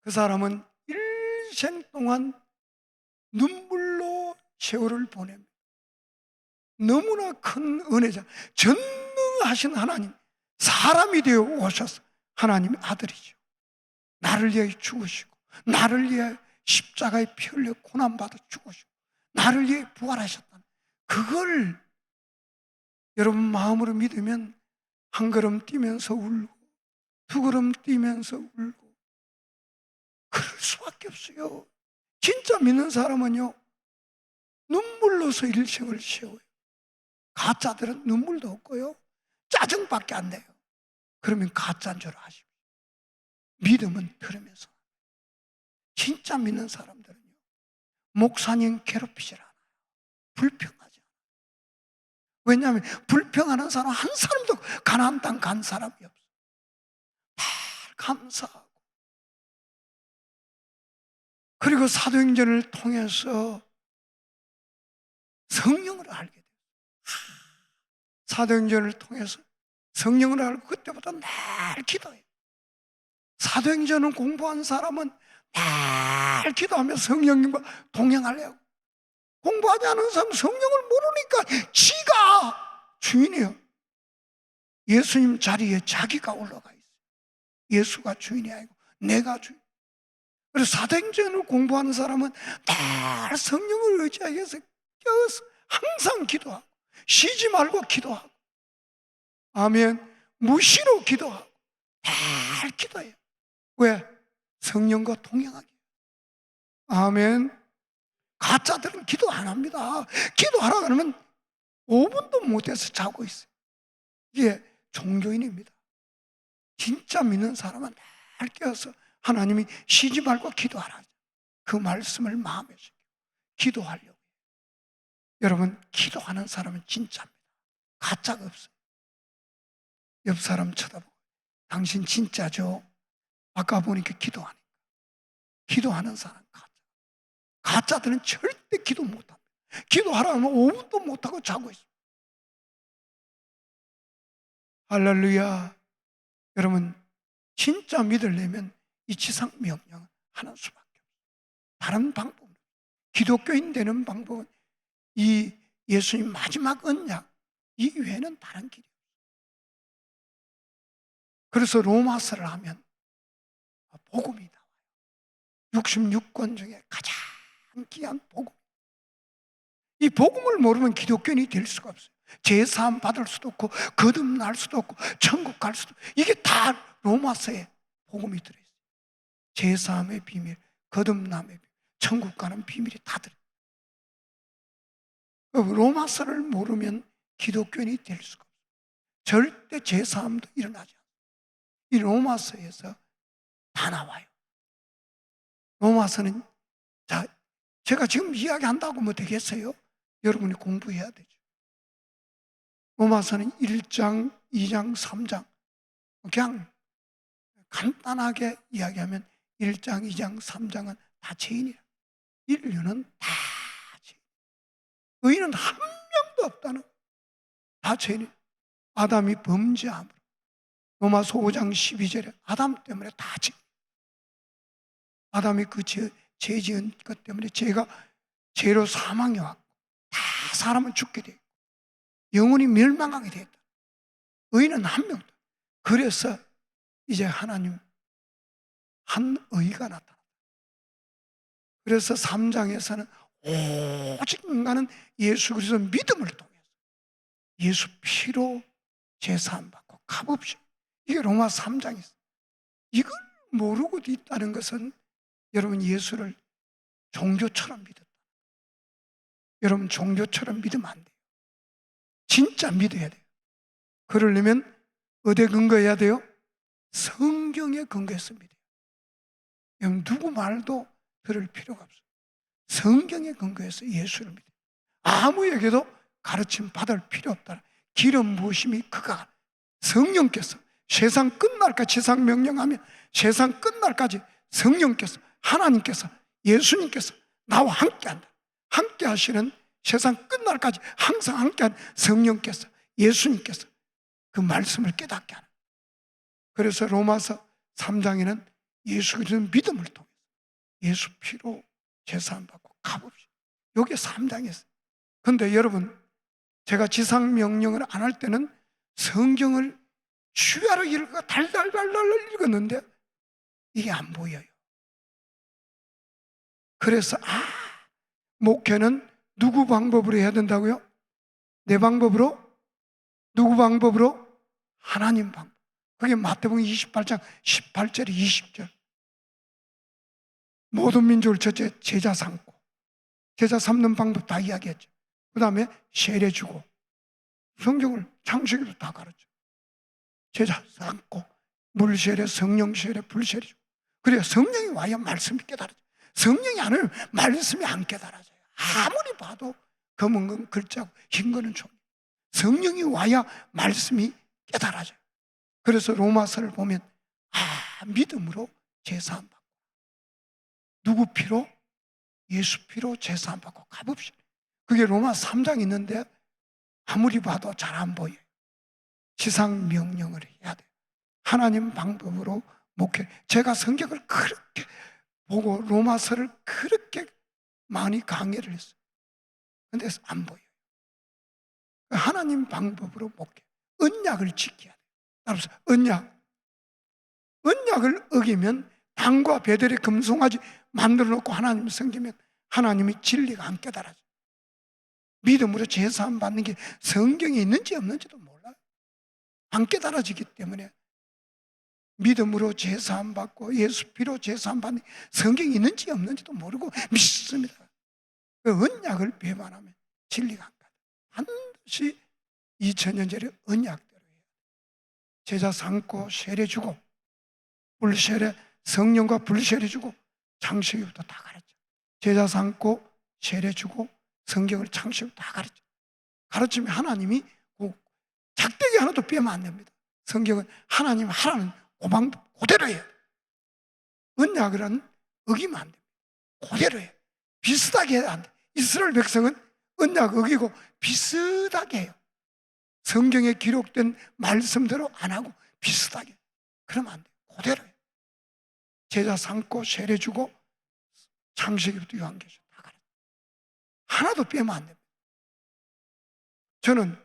그 사람은 일생 동안 눈물로 세월을 보냅니다. 너무나 큰 은혜자, 전능하신 하나님, 사람이 되어 오셔서 하나님의 아들이죠. 나를 위해 죽으시고 나를 위해 십자가에 피 흘려 고난받아 죽으시고 나를 위해 부활하셨다는 그걸 여러분 마음으로 믿으면 한 걸음 뛰면서 울고 두 걸음 뛰면서 울고 그럴 수밖에 없어요. 진짜 믿는 사람은요, 눈물로서 일생을 채워요. 가짜들은 눈물도 없고요, 짜증밖에 안 내요. 그러면 가짜인 줄 아십시오. 믿음은 들으면서. 진짜 믿는 사람들은요, 목사님 괴롭히질 않아요. 불평하지 않아요. 왜냐하면 불평하는 사람 한 사람도 가나안 땅 간 사람이 없어요. 다 감사하고. 그리고 사도행전을 통해서 성령을 알게 돼요. 사도행전을 통해서 성령을 알고 그때부터 늘 기도해요. 사도행전을 공부한 사람은 늘 기도하며 성령님과 동행하려고. 공부하지 않은 사람은 성령을 모르니까 지가 주인이에요. 예수님 자리에 자기가 올라가 있어요. 예수가 주인이 아니고 내가 주인. 그래서 사도행전을 공부하는 사람은 늘 성령을 의지하기 위해서 깨어서 항상 기도하고, 쉬지 말고 기도하고, 아멘, 무시로 기도하고 늘 기도해요. 왜? 성령과 동행하기. 아멘. 가짜들은 기도 안 합니다. 기도하라 그러면 5분도 못해서 자고 있어요. 이게 종교인입니다. 진짜 믿는 사람은 늘 깨어서 하나님이 쉬지 말고 기도하라, 그 말씀을 마음에 새기고 기도하려고. 여러분, 기도하는 사람은 진짜입니다. 가짜가 없어요. 옆 사람 쳐다보고, 당신 진짜죠? 아까 보니까 기도하니까. 기도하는 사람 가짜. 가짜들은 절대 기도 못합니다. 기도하라면 5분도 못하고 자고 있습니다. 할렐루야. 여러분, 진짜 믿으려면 이 지상 명령은 하는 수밖에 없어요. 다른 방법은, 기독교인 되는 방법은 이 예수님 마지막 언약 이 외에는 다른 길이 없어요. 그래서 로마서를 하면 복음이 나와요. 66권 중에 가장 귀한 복음. 이 복음을 모르면 기독교인이 될 수가 없어요. 제사함 받을 수도 없고, 거듭날 수도 없고, 천국 갈 수도 없고. 이게 다 로마서에 복음이 들어있어요. 제사함의 비밀, 거듭남의 비밀, 천국 가는 비밀이 다 들어있어요. 로마서를 모르면 기독교인이 될 수가 없어요. 절대 제사함도 일어나지 않아요. 이 로마서에서 다 나와요. 로마서는, 자, 제가 지금 이야기한다고 뭐 되겠어요? 여러분이 공부해야 되죠. 로마서는 1장, 2장, 3장. 그냥 간단하게 이야기하면 1장, 2장, 3장은 다 죄인이야. 인류는 다 죄인. 의인은 한 명도 없다는, 다 죄인이야. 아담이 범죄함으로. 로마서 5장 12절에 아담 때문에 다 죄. 아담이 그 죄 지은 것 때문에 죄로 사망이 왔고, 다 사람은 죽게 돼. 영혼이 멸망하게 되었다. 의인은 한 명도. 그래서 이제 하나님 한 의가 나타났다. 그래서 3장에서는 오직 인간은 예수 그리스도 믿음을 통해서 예수 피로 제사함 받고 값없이. 이게 로마 3장이 있어요. 이걸 모르고 있다는 것은 여러분 예수를 종교처럼 믿었다. 여러분 종교처럼 믿으면 안 돼요. 진짜 믿어야 돼요. 그러려면 어디에 근거해야 돼요? 성경에 근거해서 믿어요. 여러분 누구 말도 들을 필요가 없어요. 성경에 근거해서 예수를 믿어요. 아무에게도 가르침 받을 필요 없다. 기름 부으심이 그가 성령께서 세상 끝날까지, 지상 명령하면 세상 끝날까지 성령께서, 하나님께서, 예수님께서 나와 함께한다. 함께 하시는, 세상 끝날까지 항상 함께한 성령께서, 예수님께서 그 말씀을 깨닫게 하는. 그래서 로마서 3장에는 예수 그리스도 믿음을 통해서 예수 피로 제사함 받고 값없이. 이게 3장이었어요. 그런데 여러분, 제가 지상 명령을 안 할 때는 성경을 주야로 읽고 달달달달 읽었는데 이게 안 보여요. 그래서 목회는 누구 방법으로 해야 된다고요? 내 방법으로? 누구 방법으로? 하나님 방법. 그게 마태복음 28장 18절에 20절. 모든 민족을 첫째 제자 삼고, 제자 삼는 방법 다 이야기했죠. 그 다음에 세례 주고, 성경을 창세기도 다 가르쳐. 제자 삼고 물세례, 성령 세례, 불세례 주고. 그래야 성령이 와야 말씀이 깨달아져요. 성령이 안 오면 말씀이 안 깨달아져요. 아무리 봐도 검은 건 글자고 흰 거는 종이. 성령이 와야 말씀이 깨달아져요. 그래서 로마서를 보면 믿음으로 제사함 받고 누구 피로? 예수 피로 제사함 받고 가봅시다. 그게 로마 3장 있는데 아무리 봐도 잘 안 보여요. 지상 명령을 해야 돼요. 하나님 방법으로 목회. 제가 성경을 그렇게 보고 로마서를 그렇게 많이 강의를 했어요. 근데 안 보여요. 하나님 방법으로 목회. 언약을 지켜야 돼요. 따라서 언약을 어기면 당과 베델의 금송아지 만들어 놓고 하나님을 섬기면 하나님이 진리가 안 깨달아져요. 믿음으로 제사함 받는 게 성경에 있는지 없는지도 몰라요. 안 깨달아지기 때문에 믿음으로 제사함 받고 예수 피로 제사함 받는 성경이 있는지 없는지도 모르고 믿습니다. 그 언약을 배반하면 진리가 안 가요. 반드시 2000년 전에 언약대로 해요. 제자 삼고 세례 주고 불세례, 성령과 불세례 주고 창세기부터 다 가르쳐. 제자 삼고 세례 주고 성경을 창세기부터 다 가르쳐. 가르치면 하나님이 작대기 하나도 빼면 안 됩니다. 성경은 하나님 하라는 오방법 그대로 해요. 언약을 어기면 안 됩니다. 그대로 해요. 비슷하게 해야 안 돼요. 이스라엘 백성은 언약 어기고 비슷하게 해요. 성경에 기록된 말씀대로 안 하고 비슷하게. 그러면 안 돼요. 그대로 해요. 제자 삼고 세례 주고 창세기부터 요한계시록 다 가르쳐. 하나도 빼면 안 됩니다. 저는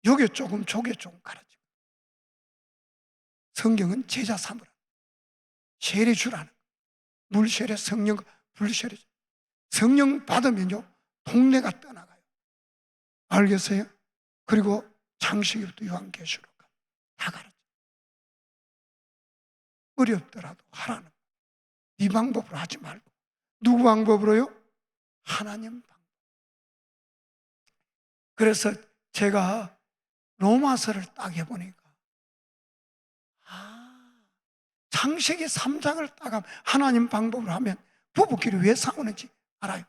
요게 조금 저게 조금 가르치고 성경은 제자 삼으라. 세례 주라는 물세례, 성령, 불세례. 성령 받으면요 동네가 떠나가요. 알겠어요? 그리고 창세기부터 요한계시록 다 가르쳐. 어렵더라도 하라는. 네 방법으로 하지 말고 누구 방법으로요? 하나님 방법. 그래서 제가 로마서를 딱 해보니까 창세기 3장을 딱 하면 하나님 방법으로 하면 부부끼리 왜 싸우는지 알아요?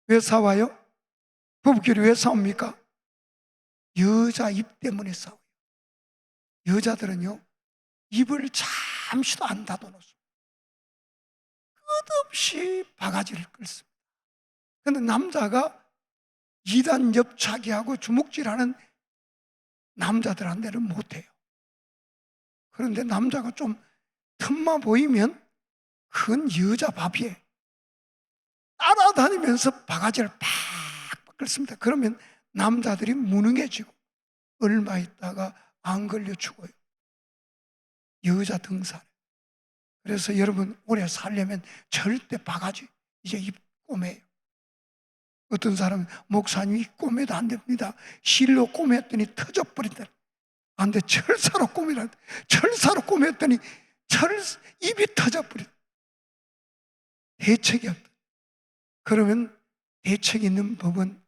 왜 싸워요? 부부끼리 왜 싸웁니까? 여자 입 때문에 싸워요. 여자들은요 입을 잠시도 안 닫아놓습니다. 끝없이 바가지를 끓습니다. 그런데 남자가 이단 엽차기하고 주먹질하는 남자들한테는 못해요. 그런데 남자가 좀 틈만 보이면 그건 여자 밥이에요. 따라다니면서 바가지를 팍팍 끓습니다. 그러면 남자들이 무능해지고 얼마 있다가 안 걸려 죽어요. 여자 등살. 그래서 여러분 오래 살려면 절대 바가지 이제 입 꼬매요. 어떤 사람은 목사님이 입 꼬매도 안 됩니다. 실로 꼬맸더니 터져버린다. 안 돼. 철사로 꼬매라. 철사로 꼬맸더니 입이 터져버린다. 대책이 없다. 그러면 대책 있는 법은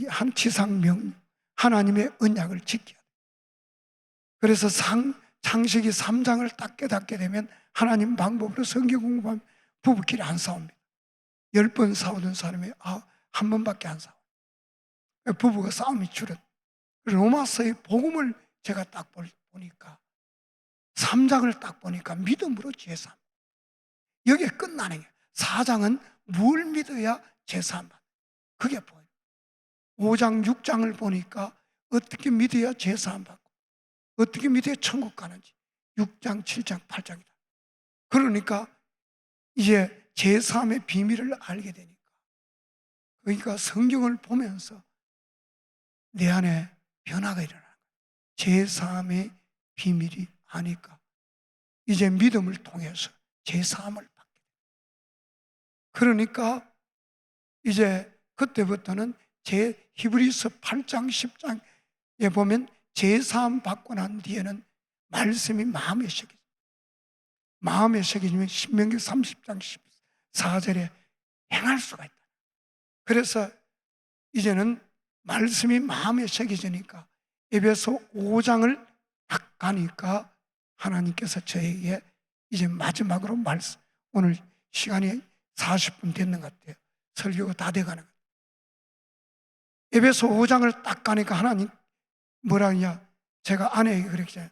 한 지상명 하나님의 언약을 지켜야 돼. 그래서 창세기 3장을 딱 깨닫게 되면 하나님 방법으로 성경 공부하면 부부끼리 안 싸웁니다. 10번 싸우던 사람이 한 번밖에 안 싸워. 부부가 싸움이 줄어. 로마서의 복음을 제가 딱 보니까 3장을 딱 보니까 믿음으로 제사. 여기에 끝나는 게 4장은 뭘 믿어야 제사함 받는. 그게 보여요. 5장 6장을 보니까 어떻게 믿어야 제사함 받고 어떻게 믿어야 천국 가는지 6장 7장 8장이다. 그러니까 이제 제사함의 비밀을 알게 되니까 그러니까 성경을 보면서 내 안에 변화가 일어나는 거예요. 제사함의 비밀이 아니까 이제 믿음을 통해서 제사함을 받게 돼요. 그러니까 이제 그때부터는 히브리서 8장 10장에 보면 제사함 받고 난 뒤에는 말씀이 마음에 새겨져요. 마음에 새겨지면 신명기 30장 14절에 행할 수가 있다. 그래서 이제는 말씀이 마음에 새겨지니까 에베소 5장을 딱 가니까 하나님께서 저에게 이제 마지막으로 말씀, 오늘 시간이 40분 됐는 것 같아요. 설교가 다 돼가는 것 같아요. 에베소 5장을 딱 가니까 하나님 뭐라 하냐, 제가 아내에게 그랬잖아요.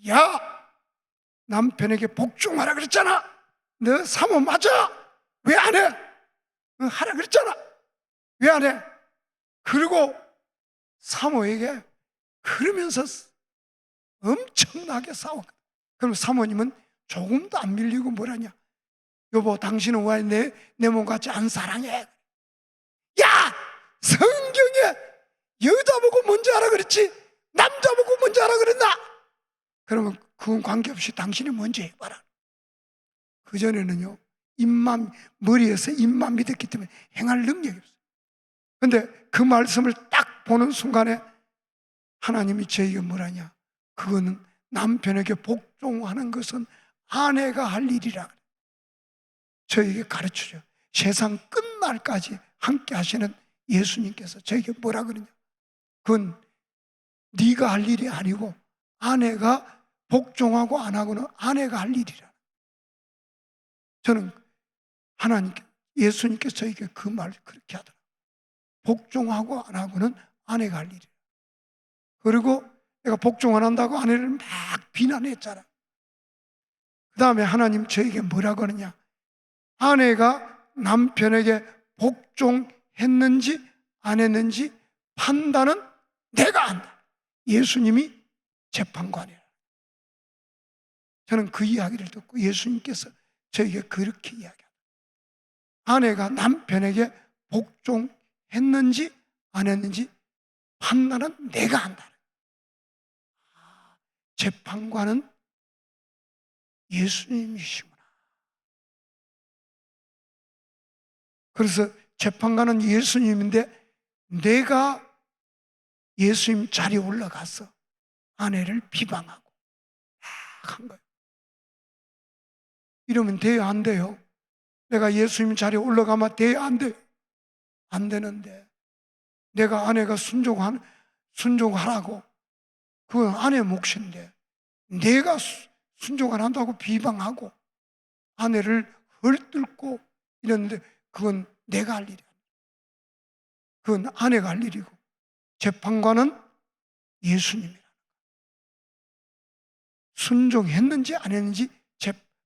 야, 남편에게 복종하라 그랬잖아. 너 사모 맞아. 왜 안 해? 하라 그랬잖아. 왜 안 해? 그리고 사모에게 그러면서 엄청나게 싸웠거든. 그럼 사모님은 조금도 안 밀리고 뭐라냐, 여보 당신은 왜 내 몸같이 안 사랑해? 야, 성경에 여자 보고 먼저 하라 그랬지 남자 보고 먼저 하라 그랬나? 그러면 그건 관계없이 당신이 먼저 해봐라. 그전에는요, 입만, 머리에서 입만 믿었기 때문에 행할 능력이 없어요. 근데 그 말씀을 딱 보는 순간에 하나님이 저에게 뭐라냐, 그거는 남편에게 복종하는 것은 아내가 할 일이라 그래요. 저에게 가르쳐줘요. 세상 끝날까지 함께 하시는 예수님께서 저에게 뭐라 그러냐, 그건 네가 할 일이 아니고 아내가 복종하고 안 하고는 아내가 할 일이라. 저는 하나님께, 예수님께서 저에게 그 말을 그렇게 하더라고요. 복종하고 안 하고는 아내가 할 일이라. 그리고 내가 복종 안 한다고 아내를 막 비난했잖아. 그 다음에 하나님 저에게 뭐라고 하느냐, 아내가 남편에게 복종했는지 안 했는지 판단은 내가 한다. 예수님이 재판관이라. 저는 그 이야기를 듣고 예수님께서 저에게 그렇게 이야기합니다. 아내가 남편에게 복종했는지 안 했는지 판단은 내가 한다. 재판관은 예수님이시구나. 그래서 재판관은 예수님인데 내가 예수님 자리에 올라가서 아내를 비방하고 한 거예요. 이러면 돼요, 안 돼요? 내가 예수님 자리에 올라가면 돼요, 안 돼요? 안 되는데 내가 아내가 순종하라고, 그건 아내 몫인데 내가 순종 안 한다고 비방하고 아내를 헐뜯고 이러는데 그건 내가 할 일이야. 그건 아내가 할 일이고 재판관은 예수님이라. 순종했는지 안 했는지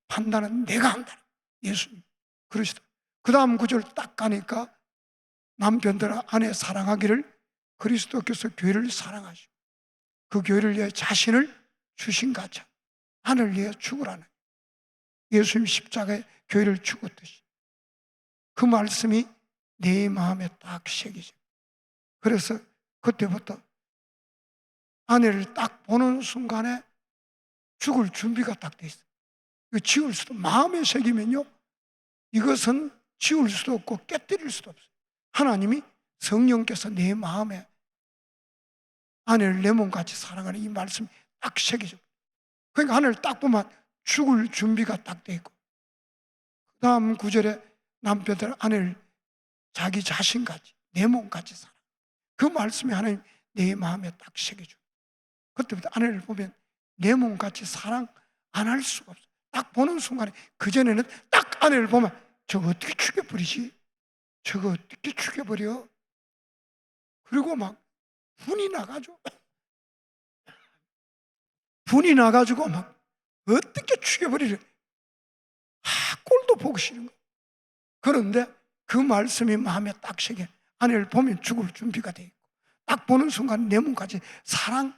판단은 내가 한다. 예수님 그러시더라고요. 그 다음 구절 딱 가니까 남편들아 아내 사랑하기를 그리스도께서 교회를 사랑하시고 그 교회를 위해 자신을 주신 같이 아내를 위해 죽으라는, 예수님 십자가에 교회를 죽었듯이 그 말씀이 내 마음에 딱 새기죠. 그래서 그때부터 아내를 딱 보는 순간에 죽을 준비가 딱 돼 있어요. 이거 지울 수도, 마음에 새기면요 이것은 지울 수도 없고 깨뜨릴 수도 없어요. 하나님이 성령께서 내 마음에 아내를 내 몸같이 사랑하는 이 말씀이 딱 새기죠. 그러니까 아내를 딱 보면 죽을 준비가 딱 돼 있고 그 다음 구절에 남편들 아내를 자기 자신같이 내 몸같이 사랑, 그 말씀이 하나님 내 마음에 딱 새겨줘. 그때부터 아내를 보면 내 몸같이 사랑 안 할 수가 없어. 딱 보는 순간에, 그전에는 딱 아내를 보면 저거 어떻게 죽여버리지? 저거 어떻게 죽여버려? 그리고 막 분이 나가지고 막 어떻게 죽여버리래? 꼴도 보기 싫은 거야. 그런데 그 말씀이 마음에 딱 새겨 아내를 보면 죽을 준비가 돼 있고 딱 보는 순간 내 몸까지 사랑할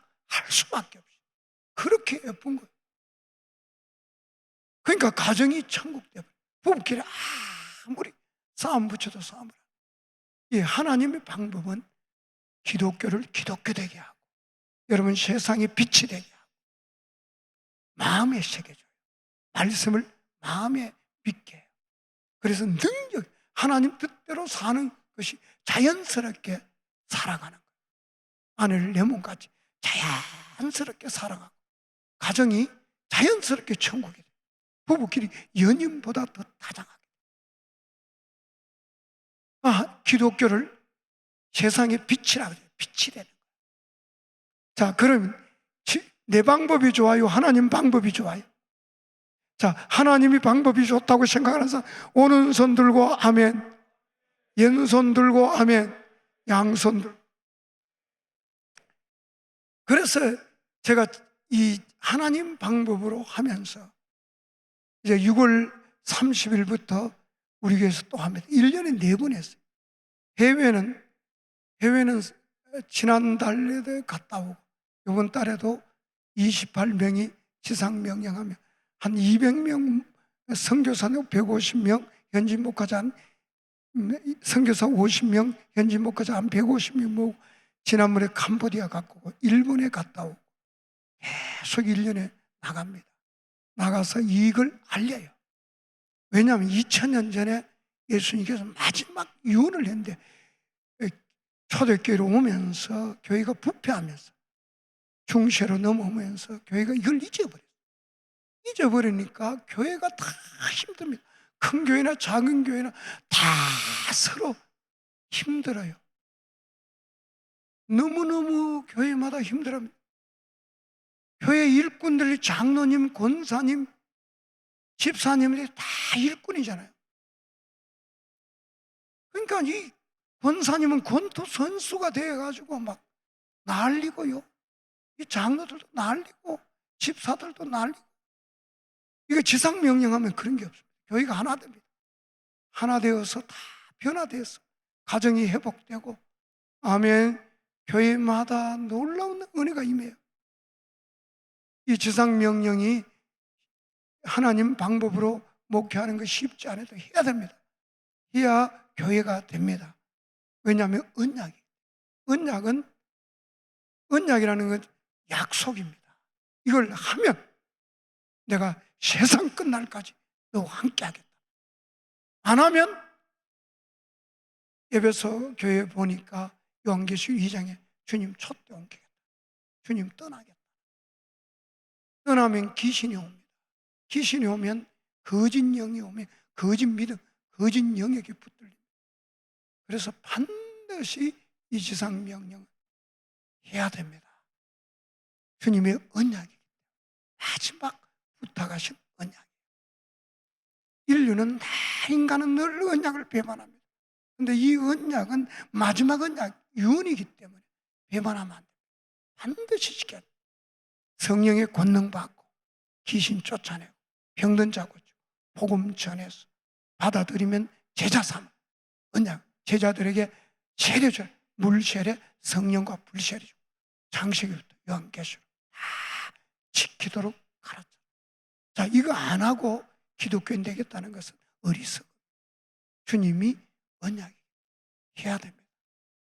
수밖에 없어. 그렇게 예쁜 거예요. 그러니까 가정이 천국 되버려. 부부끼리 아무리 싸움 붙여도 싸움을 하고. 이 하나님의 방법은 기독교를 기독교 되게 하고 여러분 세상에 빛이 되게 하고 마음에 새겨줘요. 말씀을 마음에 믿게 해요. 그래서 능력, 하나님 뜻대로 사는 것이 자연스럽게 살아가는 거예요. 아내를 내 몸같이 자연스럽게 살아가고 가정이 자연스럽게 천국이 돼요. 부부끼리 연인보다 더 다정하게. 기독교를 세상의 빛이라고 해요. 빛이 되는 거예요. 자, 그러면 내 방법이 좋아요? 하나님 방법이 좋아요? 자, 하나님이 방법이 좋다고 생각하는 사람 오른손 들고 아멘, 왼손 들고 아멘, 양손 들고. 그래서 제가 이 하나님 방법으로 하면서 이제 6월 30일부터 우리 교회에서 또 합니다. 1년에 4번 했어요. 해외는 지난달에도 갔다 오고 이번 달에도 28명이 지상명령하며 한 200명 선교사 150명 현지 목회자 한 선교사 50명 현지 목회자 한 150명 모으고 지난번에 캄보디아 갔고 일본에 갔다 오고 계속 1년에 나갑니다. 나가서 이익을 알려요. 왜냐하면 2000년 전에 예수님께서 마지막 유언을 했는데 초대교회로 오면서 교회가 부패하면서 중세로 넘어오면서 교회가 이걸 잊어버리니까 교회가 다 힘듭니다. 큰 교회나 작은 교회나 다 서로 힘들어요. 너무너무 교회마다 힘들어합니다. 교회 일꾼들이 장로님, 권사님, 집사님들이 다 일꾼이잖아요. 그러니까 이 권사님은 권투 선수가 되어가지고 막 난리고요. 이 장로들도 난리고 집사들도 난리고. 이거 지상명령하면 그런 게 없습니다. 교회가 하나 됩니다. 하나 되어서 다 변화되어서 가정이 회복되고 아멘. 교회마다 놀라운 은혜가 임해요. 이 지상명령이 하나님 방법으로 목회하는 것이 쉽지 않아도 해야 됩니다. 해야 교회가 됩니다. 왜냐하면 언약이라는 건 약속입니다. 이걸 하면 내가 세상 끝날까지 너와 함께 하겠다. 안 하면 에베소 교회 보니까 요한계시록 2장에 주님 촛대 옮기겠다. 주님 떠나겠다. 떠나면 귀신이 옵니다. 귀신이 오면 거짓 영이 오면 거짓 믿음, 거짓 영에게 붙들립니다. 그래서 반드시 이 지상 명령을 해야 됩니다. 주님의 언약이 마지막 부탁하신 언약이에요. 인류는 다 인간은 늘 언약을 배반합니다. 그런데 이 언약은 마지막 언약, 유언이기 때문에 배반하면 안 됩니다. 반드시 지켜야 돼요. 성령의 권능 받고 귀신 쫓아내고 병든 자 고치고 복음 전해서 받아들이면 제자 삼아 언약, 제자들에게 세례절, 물세례, 성령과 불세례 주고 창세기부터 요한계시록 다 지키도록 가르쳐. 자, 이거 안 하고 기독교인 되겠다는 것은 어리석어. 주님이 언약이 해야 됩니다.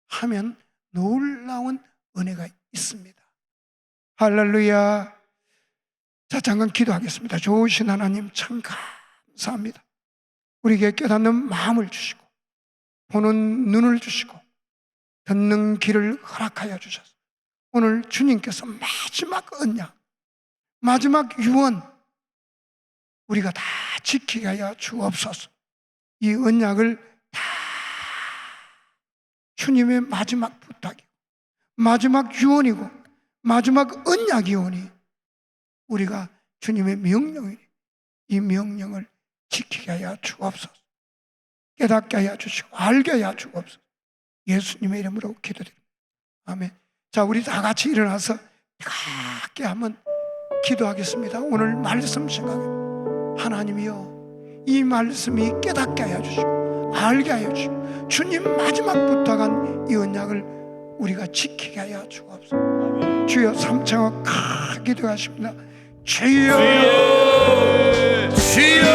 하면 놀라운 은혜가 있습니다. 할렐루야. 자, 잠깐 기도하겠습니다. 좋으신 하나님 참 감사합니다. 우리에게 깨닫는 마음을 주시고 보는 눈을 주시고 듣는 귀를 허락하여 주셔서 오늘 주님께서 마지막 언약, 마지막 유언 우리가 다 지키게 하여 주옵소서. 이 언약을 다 주님의 마지막 부탁이고 마지막 유언이고 마지막 언약이 오니 우리가 주님의 명령이니 이 명령을 지키게 하여 주옵소서. 깨닫게 하여 주시고 알게 하여 주옵소서. 예수님의 이름으로 기도드립니다. 아멘. 자, 우리 다 같이 일어나서 함께 한번 기도하겠습니다. 오늘 말씀 생각해 하나님이여, 이 말씀이 깨닫게 하여 주시고 알게 하여 주시고 주님 마지막 부탁한 이 언약을 우리가 지키게 하여 주옵소서. 주여 삼창을 크게 기도하십니다. 주여, 주여